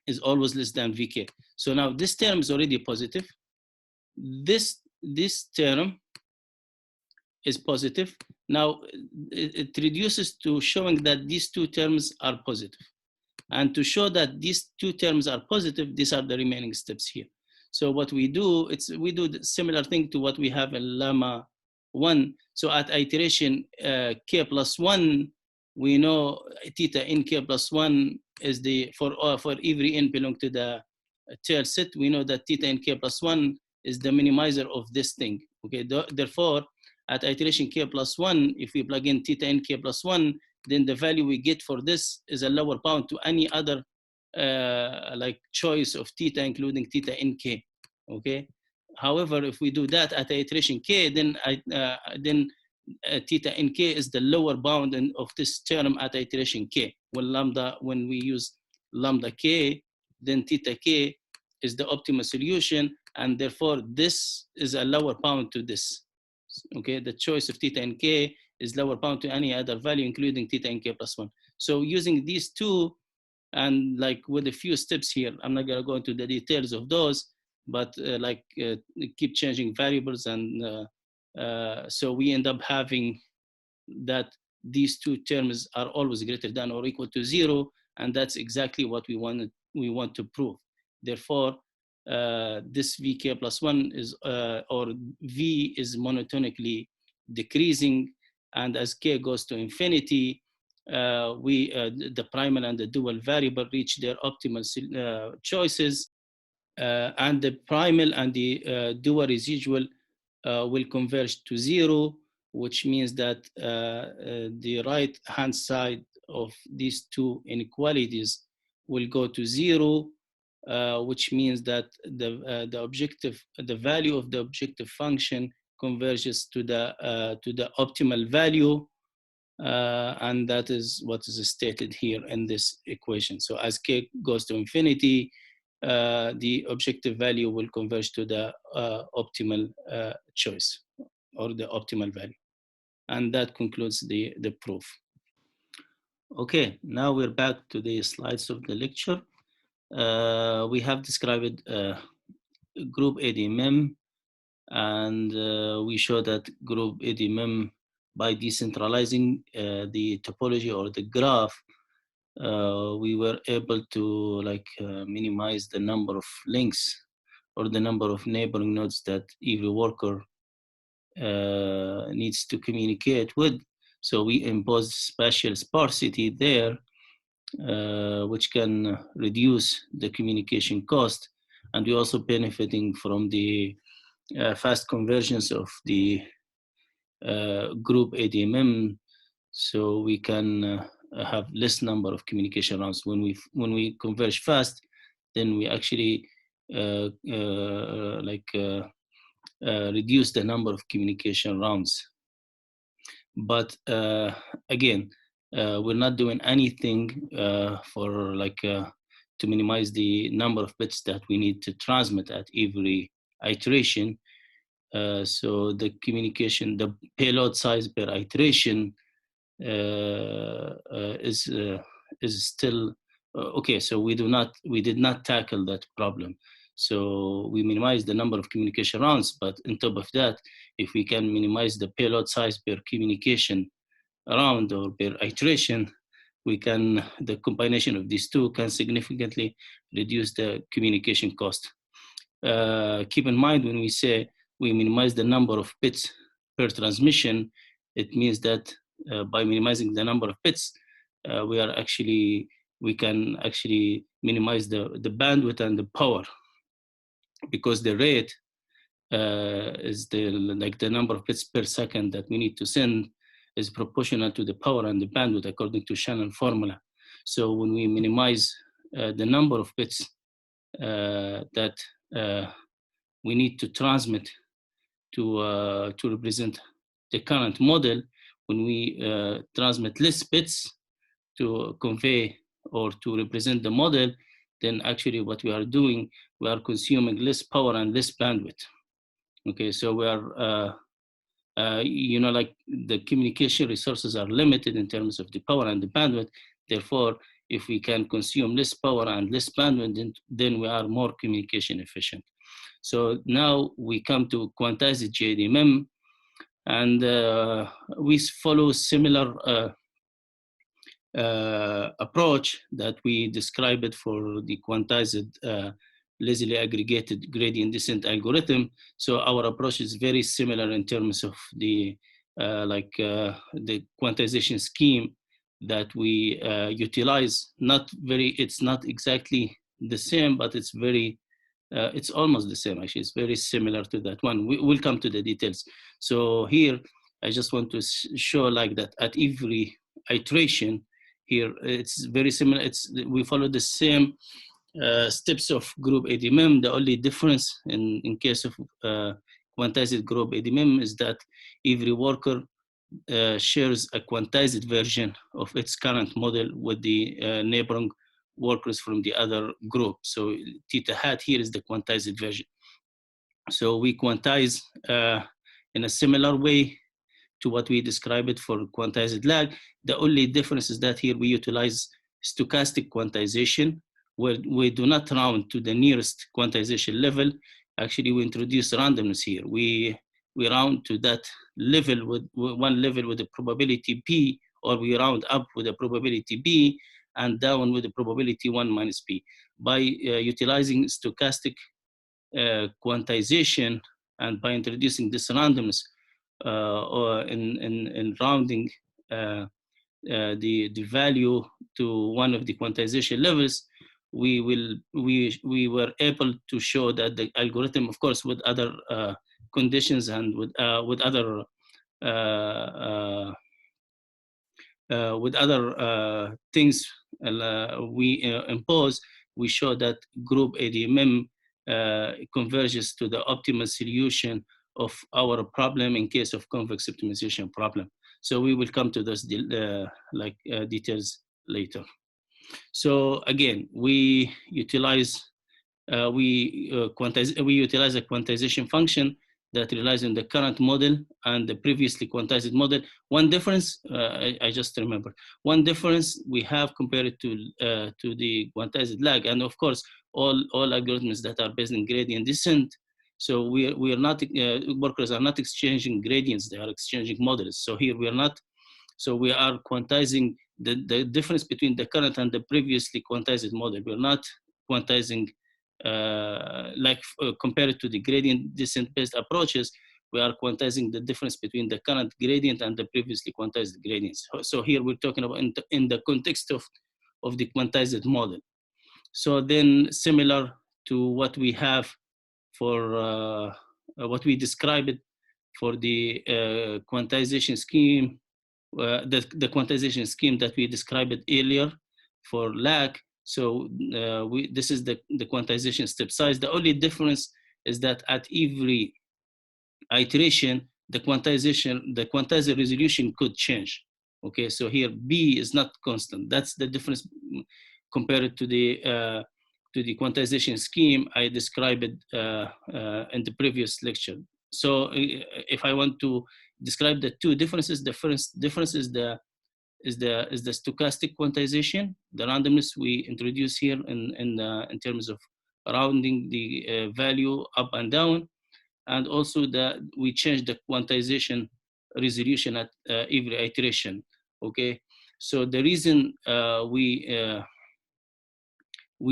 is always less than vk. So now this term is already positive. This term is positive. Now it reduces to showing that these two terms are positive. And to show that these two terms are positive, these are the remaining steps here. So what we do, we do the similar thing to what we have in lemma 1. So at iteration k plus 1, we know theta in k plus 1 is the, for every n belong to the tail set, we know that theta in k plus 1 is the minimizer of this thing. Okay, therefore, at iteration k plus 1, if we plug in theta in k plus 1, then the value we get for this is a lower bound to any other like choice of theta, including theta in k. Okay. However, if we do that at iteration k, then theta in k is the lower bound of this term at iteration k. When we use lambda k, then theta k is the optimal solution, and therefore this is a lower bound to this. Okay, the choice of theta in k is lower bound to any other value, including theta in k plus 1. So using these two, and like with a few steps here, I'm not gonna go into the details of those, but keep changing variables, and so we end up having that these two terms are always greater than or equal to 0, and that's exactly what we want to prove. Therefore, this vk plus 1 is, or v is monotonically decreasing, and as k goes to infinity, the primal and the dual variable reach their optimal choices, and the primal and the dual residual will converge to 0, which means that the right hand side of these two inequalities will go to 0, which means that the value of the objective function converges to the optimal value, and that is what is stated here in this equation. So as k goes to infinity, the objective value will converge to the optimal choice, or the optimal value. And that concludes the proof. Okay, now we're back to the slides of the lecture. We have described group ADMM And we show that group ADMM, by decentralizing the topology or the graph, we were able to minimize the number of links or the number of neighboring nodes that every worker needs to communicate with. So we impose spatial sparsity there, which can reduce the communication cost. And we're also benefiting from the fast convergence of the group ADMM, so we can have less number of communication rounds. When we converge fast, then we actually reduce the number of communication rounds. But again, we're not doing anything to minimize the number of bits that we need to transmit at every iteration. So the communication, the payload size per iteration is still okay. So we did not tackle that problem. So we minimize the number of communication rounds, but on top of that, if we can minimize the payload size per communication round or per iteration, the combination of these two can significantly reduce the communication cost. Keep in mind, when we say we minimize the number of bits per transmission, it means that by minimizing the number of bits, we can actually minimize the bandwidth and the power, because the rate is the number of bits per second that we need to send is proportional to the power and the bandwidth according to Shannon formula. So when we minimize the number of bits that we need to transmit to represent the current model, when we transmit less bits to convey or to represent the model, then actually what we are doing, we are consuming less power and less bandwidth. Okay, so we are, the communication resources are limited in terms of the power and the bandwidth. Therefore, if we can consume less power and less bandwidth, then we are more communication efficient. So now we come to quantized GADMM, and we follow similar approach that we described for the quantized lazily aggregated gradient descent algorithm. So our approach is very similar in terms of the the quantization scheme that we utilize. It's not exactly the same, but it's it's almost the same. Actually, it's very similar to that one. We'll come to the details. So here, I just want to show like that at every iteration here, it's very similar. We follow the same steps of group ADMM. The only difference in case of quantized group ADMM is that every worker shares a quantized version of its current model with the neighboring workers from the other group. So theta hat here is the quantized version. So we quantize in a similar way to what we described for quantized lag. The only difference is that here we utilize stochastic quantization, where we do not round to the nearest quantization level. Actually, we introduce randomness here. We round to that level with one level with the probability P, or we round up with the probability B and down with the probability 1 minus P. By utilizing stochastic quantization and by introducing this randomness or in rounding the value to one of the quantization levels, we were able to show that the algorithm, of course, with other conditions and with other things we impose, we show that group ADMM converges to the optimal solution of our problem in case of convex optimization problem. So we will come to those details later. So again, we utilize a quantization function that relies on the current model and the previously quantized model. One difference, I just remember, one difference we have compared to the quantized lag, and of course, all algorithms that are based on gradient descent So we are not, workers are not exchanging gradients, they are exchanging models. So here we are not, so we are quantizing the difference between the current and the previously quantized model. We're not quantizing compared to the gradient descent based approaches, we are quantizing the difference between the current gradient and the previously quantized gradients. So here we're talking about in the context of the quantized model. So then similar to what we have for what we described for the quantization scheme, the quantization scheme that we described earlier for lag. So this is the quantization step size. The only difference is that at every iteration, the quantizer resolution could change. Okay, so here B is not constant. That's the difference compared to the quantization scheme I described in the previous lecture. So if I want to describe the two differences, the first difference is the stochastic quantization, the randomness we introduce here in terms of rounding the value up and down, and also we change the quantization resolution at every iteration. Okay, so the reason we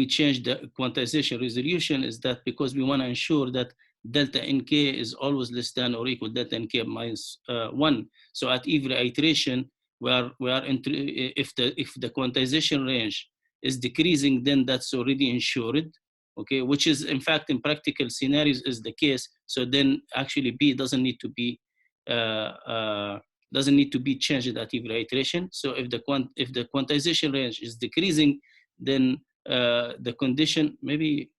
change the quantization resolution is that because we want to ensure that delta nk is always less than or equal delta nk minus 1. So at every iteration, if the quantization range is decreasing, then that's already ensured. Okay, which is in fact in practical scenarios is the case. So then actually B doesn't need to be changed at every iteration. So if the quantization range is decreasing, then the condition, maybe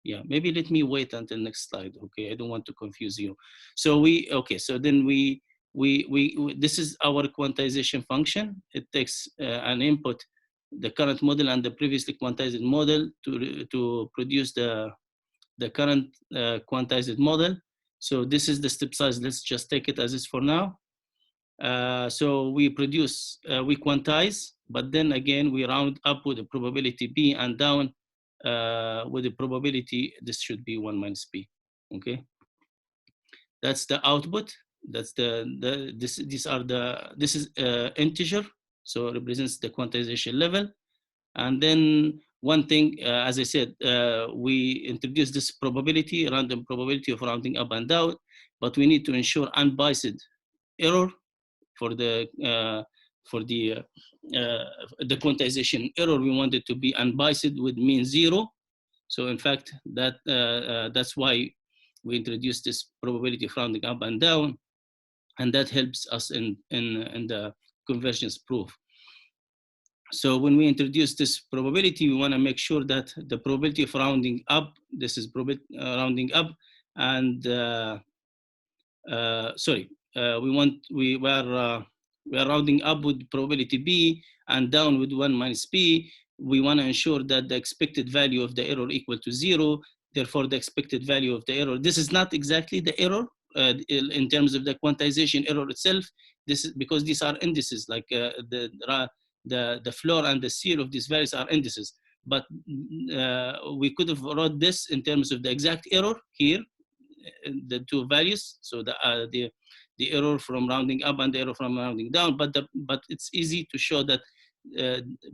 let me wait until next slide. Okay, I don't want to confuse you. So so then this is our quantization function. It takes an input, the current model and the previously quantized model to produce the current quantized model. So this is the step size. Let's just take it as is for now. So we quantize, but then again, we round up with the probability B and down with the probability, this should be 1 minus B, okay? That's the output. That's this is integer, so it represents the quantization level. And then one thing, as I said, we introduced this probability, random probability of rounding up and down, but we need to ensure unbiased error for the quantization error. We want it to be unbiased with mean 0. So in fact, that's why we introduced this probability of rounding up and down, and that helps us in the convergence proof. So when we introduce this probability, we want to make sure that the probability of rounding up, this is rounding up, and we are rounding up with probability B and down with 1 minus B. We want to ensure that the expected value of the error equal to 0. Therefore, the expected value of the error, this is not exactly the error in terms of the quantization error itself. This is because these are indices, like the floor and the ceiling of these values are indices. But we could have wrote this in terms of the exact error here, the two values. So the error from rounding up and the error from rounding down. But it's easy to show that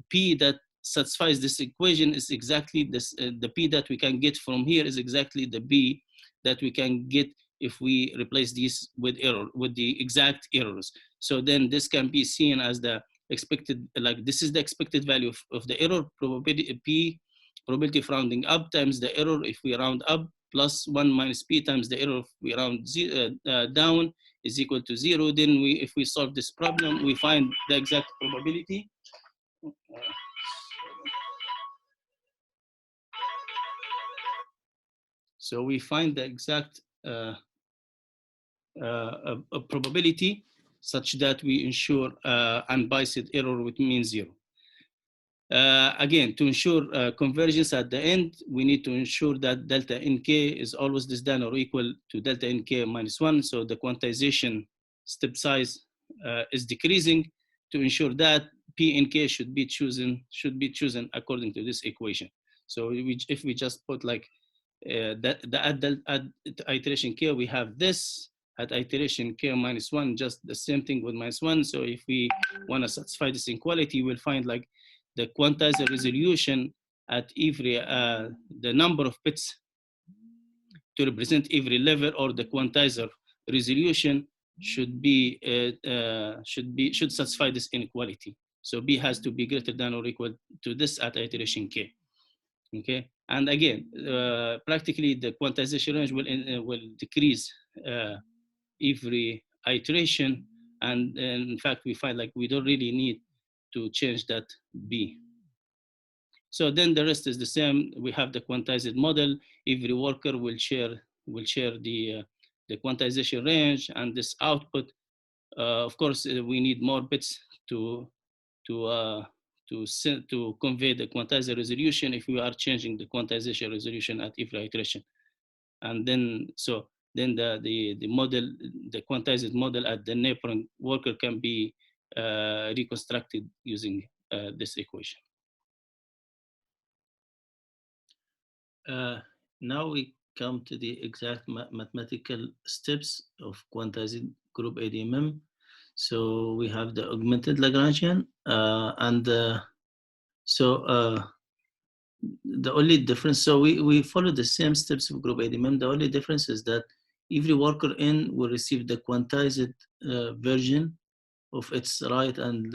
P that satisfies this equation is exactly this. The P that we can get from here is exactly the B that we can get if we replace these with the exact errors. So then this can be seen as the expected, like this is the expected value of the error, probability P, probability of rounding up times the error if we round up, plus 1 minus P times the error if we round down is equal to 0. Then if we solve this problem, we find the exact probability. So we find the exact probability such that we ensure unbiased error with mean 0. Again, to ensure convergence at the end, we need to ensure that delta nk is always less than or equal to delta nk minus 1. So the quantization step size is decreasing. To ensure that, P nk should be chosen according to this equation. So if we just put like at iteration k, we have this. At iteration k minus 1, just the same thing with minus 1. So if we want to satisfy this inequality, we'll find like the quantizer resolution at every the number of bits to represent every level, or the quantizer resolution should satisfy this inequality. So b has to be greater than or equal to this at iteration k. Okay, and again, practically the quantization range will decrease every iteration, and in fact we find like we don't really need to change that b. So then the rest is the same. We have the quantized model. Every worker will share the quantization range and this output. Of course, we need more bits to convey the quantizer resolution if we are changing the quantization resolution at every iteration. And then the model, the quantized model at the neighboring worker can be reconstructed using this equation. Now we come to the exact mathematical steps of quantizing group ADMM. So we have the augmented Lagrangian, and the only difference, so we follow the same steps of group ADMM. The only difference is that every worker N will receive the quantized version of its right and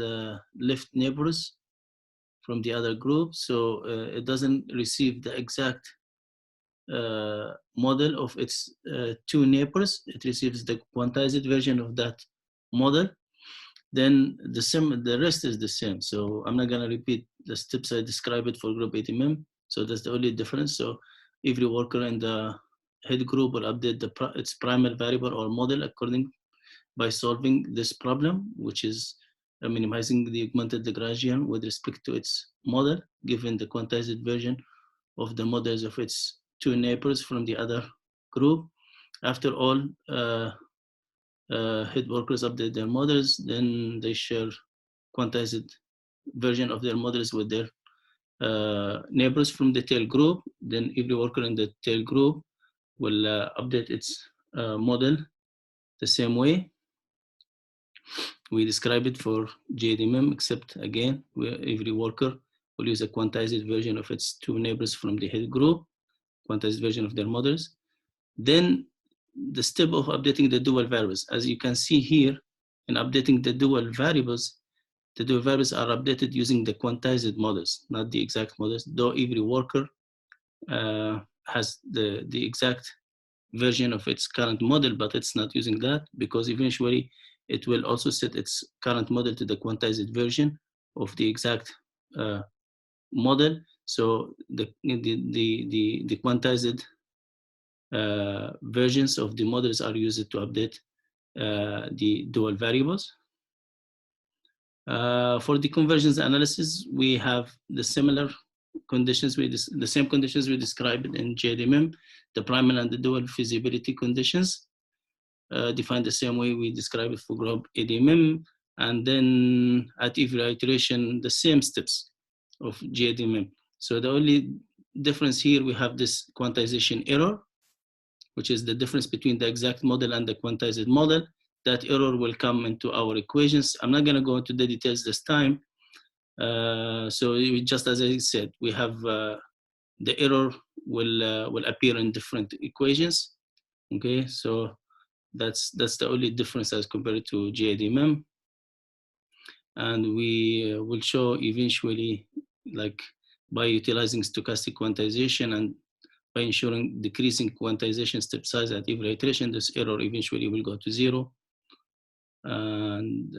left neighbors from the other group. So it doesn't receive the exact model of its two neighbors. It receives the quantized version of that model. Then the rest is the same. So I'm not gonna repeat the steps I described for group ADMM. So that's the only difference. So every worker in the head group will update its primary variable or model according by solving this problem, which is minimizing the augmented Lagrangian with respect to its model, given the quantized version of the models of its two neighbors from the other group. After all head workers update their models, then they share quantized version of their models with their neighbors from the tail group. Then every worker in the tail group will update its model the same way we describe it for GADMM, except again, every worker will use a quantized version of its two neighbors from the head group, quantized version of their models. Then the step of updating the dual variables. As you can see here, in updating the dual variables are updated using the quantized models, not the exact models, though every worker has the exact version of its current model, but it's not using that because eventually it will also set its current model to the quantized version of the exact model. So the quantized versions of the models are used to update the dual variables. For the convergence analysis, we have the similar conditions, the same conditions we described in GADMM, the primal and the dual feasibility conditions, defined the same way we describe it for group ADMM, and then at every iteration, the same steps of GADMM. So the only difference here, we have this quantization error, which is the difference between the exact model and the quantized model. That error will come into our equations. I'm not gonna go into the details this time. So just as I said, we have the error will appear in different equations. Okay, so that's the only difference as compared to GADMM. And we will show eventually, like by utilizing stochastic quantization and by ensuring decreasing quantization step size at every iteration, this error eventually will go to 0. And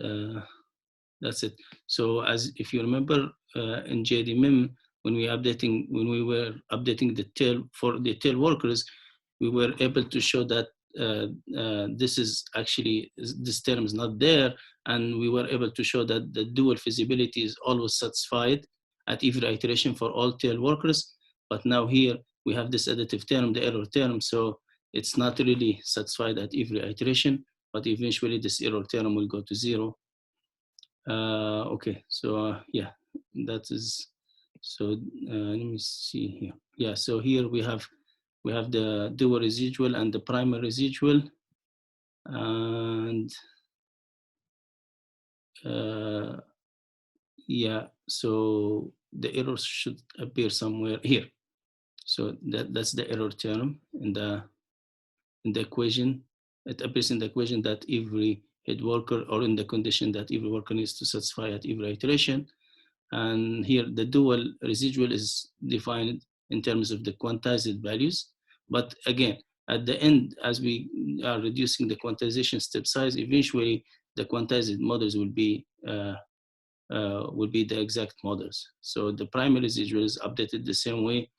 that's it. So as if you remember in GADMM, when we were updating the tail for the tail workers, we were able to show that this term is not there, and we were able to show that the dual feasibility is always satisfied at every iteration for all tail workers. But now here we have this additive term, the error term, so it's not really satisfied at every iteration, but eventually this error term will go to 0. Okay, so yeah, that is, so let me see here. Yeah, so here we have We have the dual residual and the primary residual. And yeah, so the error should appear somewhere here. So that's the error term in the equation. It appears in the equation that every head worker, or in the condition that every worker needs to satisfy at every iteration. And here the dual residual is defined in terms of the quantized values. But again, at the end, as we are reducing the quantization step size, eventually the quantized models will be the exact models. So the primary residual is updated the same way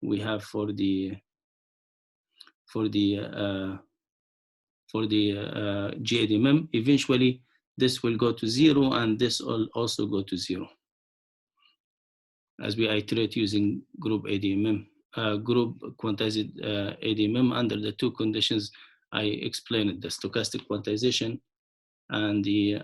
we have for the GADMM. Eventually, this will go to 0, and this will also go to 0 as we iterate using group ADMM, group quantized ADMM under the two conditions I explained: the stochastic quantization and the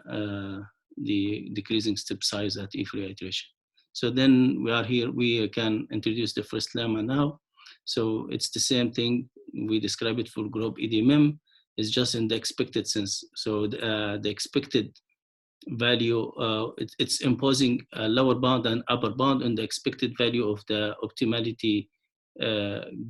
decreasing step size at every iteration. So then we are here, we can introduce the first lemma now. So it's the same thing. We describe it for group ADMM. It's just in the expected sense. So the expected value, it's imposing a lower bound and upper bound on the expected value of the optimality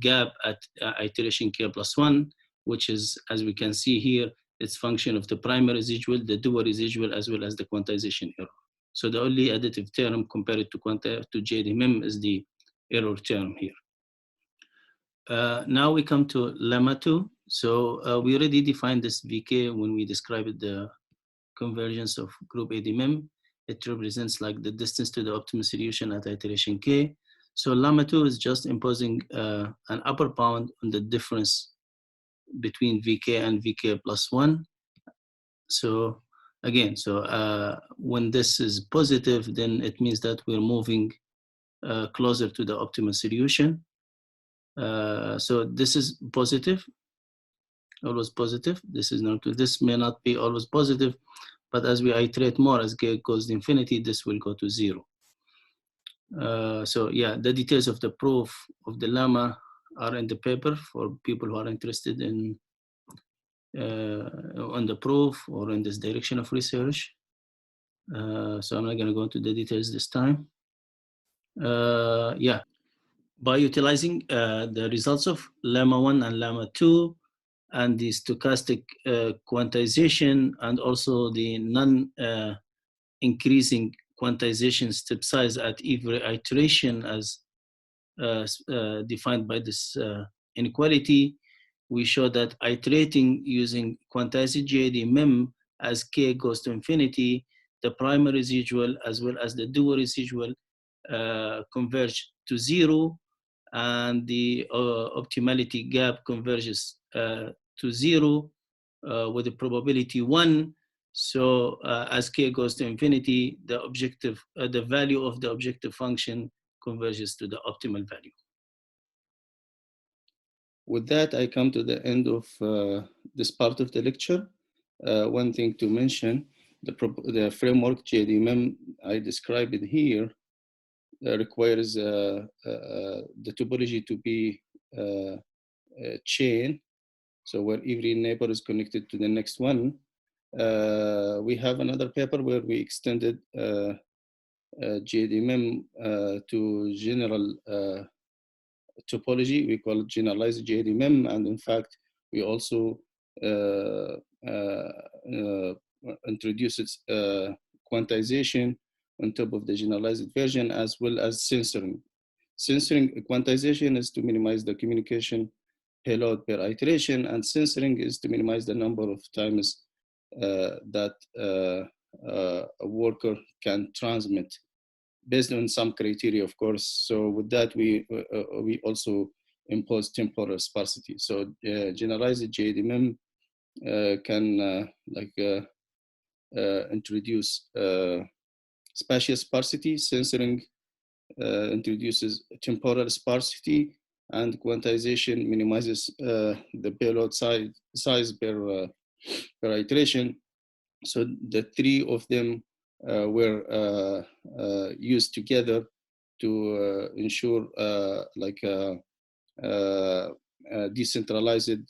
gap at iteration k plus 1, which is, as we can see here, it's function of the primary residual, the dual residual, as well as the quantization error. So the only additive term compared to GADMM is the error term here. Now we come to lemma 2. So we already defined this VK when we described the convergence of group ADMM. It represents like the distance to the optimal solution at iteration k. So lemma 2 is just imposing an upper bound on the difference between VK and VK plus 1. So again, when this is positive, then it means that we're moving closer to the optimal solution. So this is positive, always positive. This is not. This may not be always positive, but as we iterate more, as k goes to infinity, this will go to 0. So yeah, the details of the proof of the lemma are in the paper for people who are interested in on the proof or in this direction of research. So I'm not going to go into the details this time. Yeah, by utilizing the results of lemma 1 and lemma 2 and the stochastic quantization and also the non-increasing quantization step size at every iteration as defined by this inequality, we show that iterating using quantized GADMM as k goes to infinity, the primary residual as well as the dual residual converge to 0, and the optimality gap converges to 0 with a probability 1. So as k goes to infinity, the objective, the value of the objective function converges to the optimal value. With that, I come to the end of this part of the lecture. One thing to mention, the framework GADMM I described it here requires the topology to be a chain, so where every neighbor is connected to the next one. We have another paper where we extended GADMM to general topology. We call it generalized GADMM, and in fact, we also introduced quantization on top of the generalized version, as well as censoring. Censoring quantization is to minimize the communication payload per iteration, and censoring is to minimize the number of times that a worker can transmit based on some criteria, of course. So with that, we also impose temporal sparsity. So generalized GADMM can introduce spatial sparsity. Censoring introduces temporal sparsity, and quantization minimizes the payload size per iteration. So the three of them were used together to ensure decentralized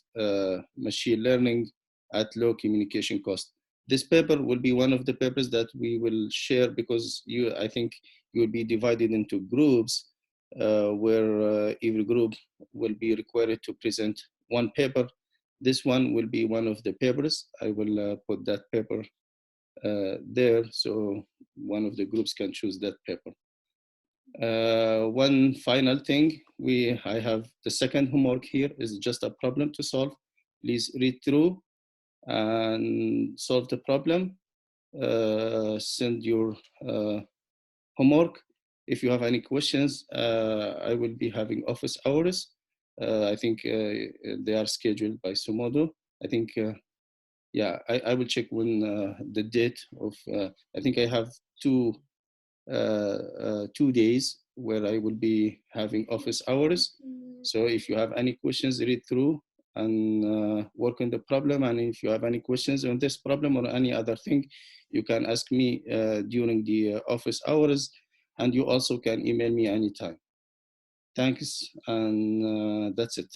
machine learning at low communication cost. This paper will be one of the papers that we will share, because I think you will be divided into groups where every group will be required to present one paper. This one will be one of the papers. I will put that paper there, so one of the groups can choose that paper. One final thing, I have the second homework here is just a problem to solve. Please read through and solve the problem. Send your homework. If you have any questions, I will be having office hours. I think they are scheduled by Sumodo. I think, yeah, I will check when the date of, I think I have 2 days where I will be having office hours. So if you have any questions, read through and work on the problem. And if you have any questions on this problem or any other thing, you can ask me during the office hours, and you also can email me anytime. Thanks, and that's it.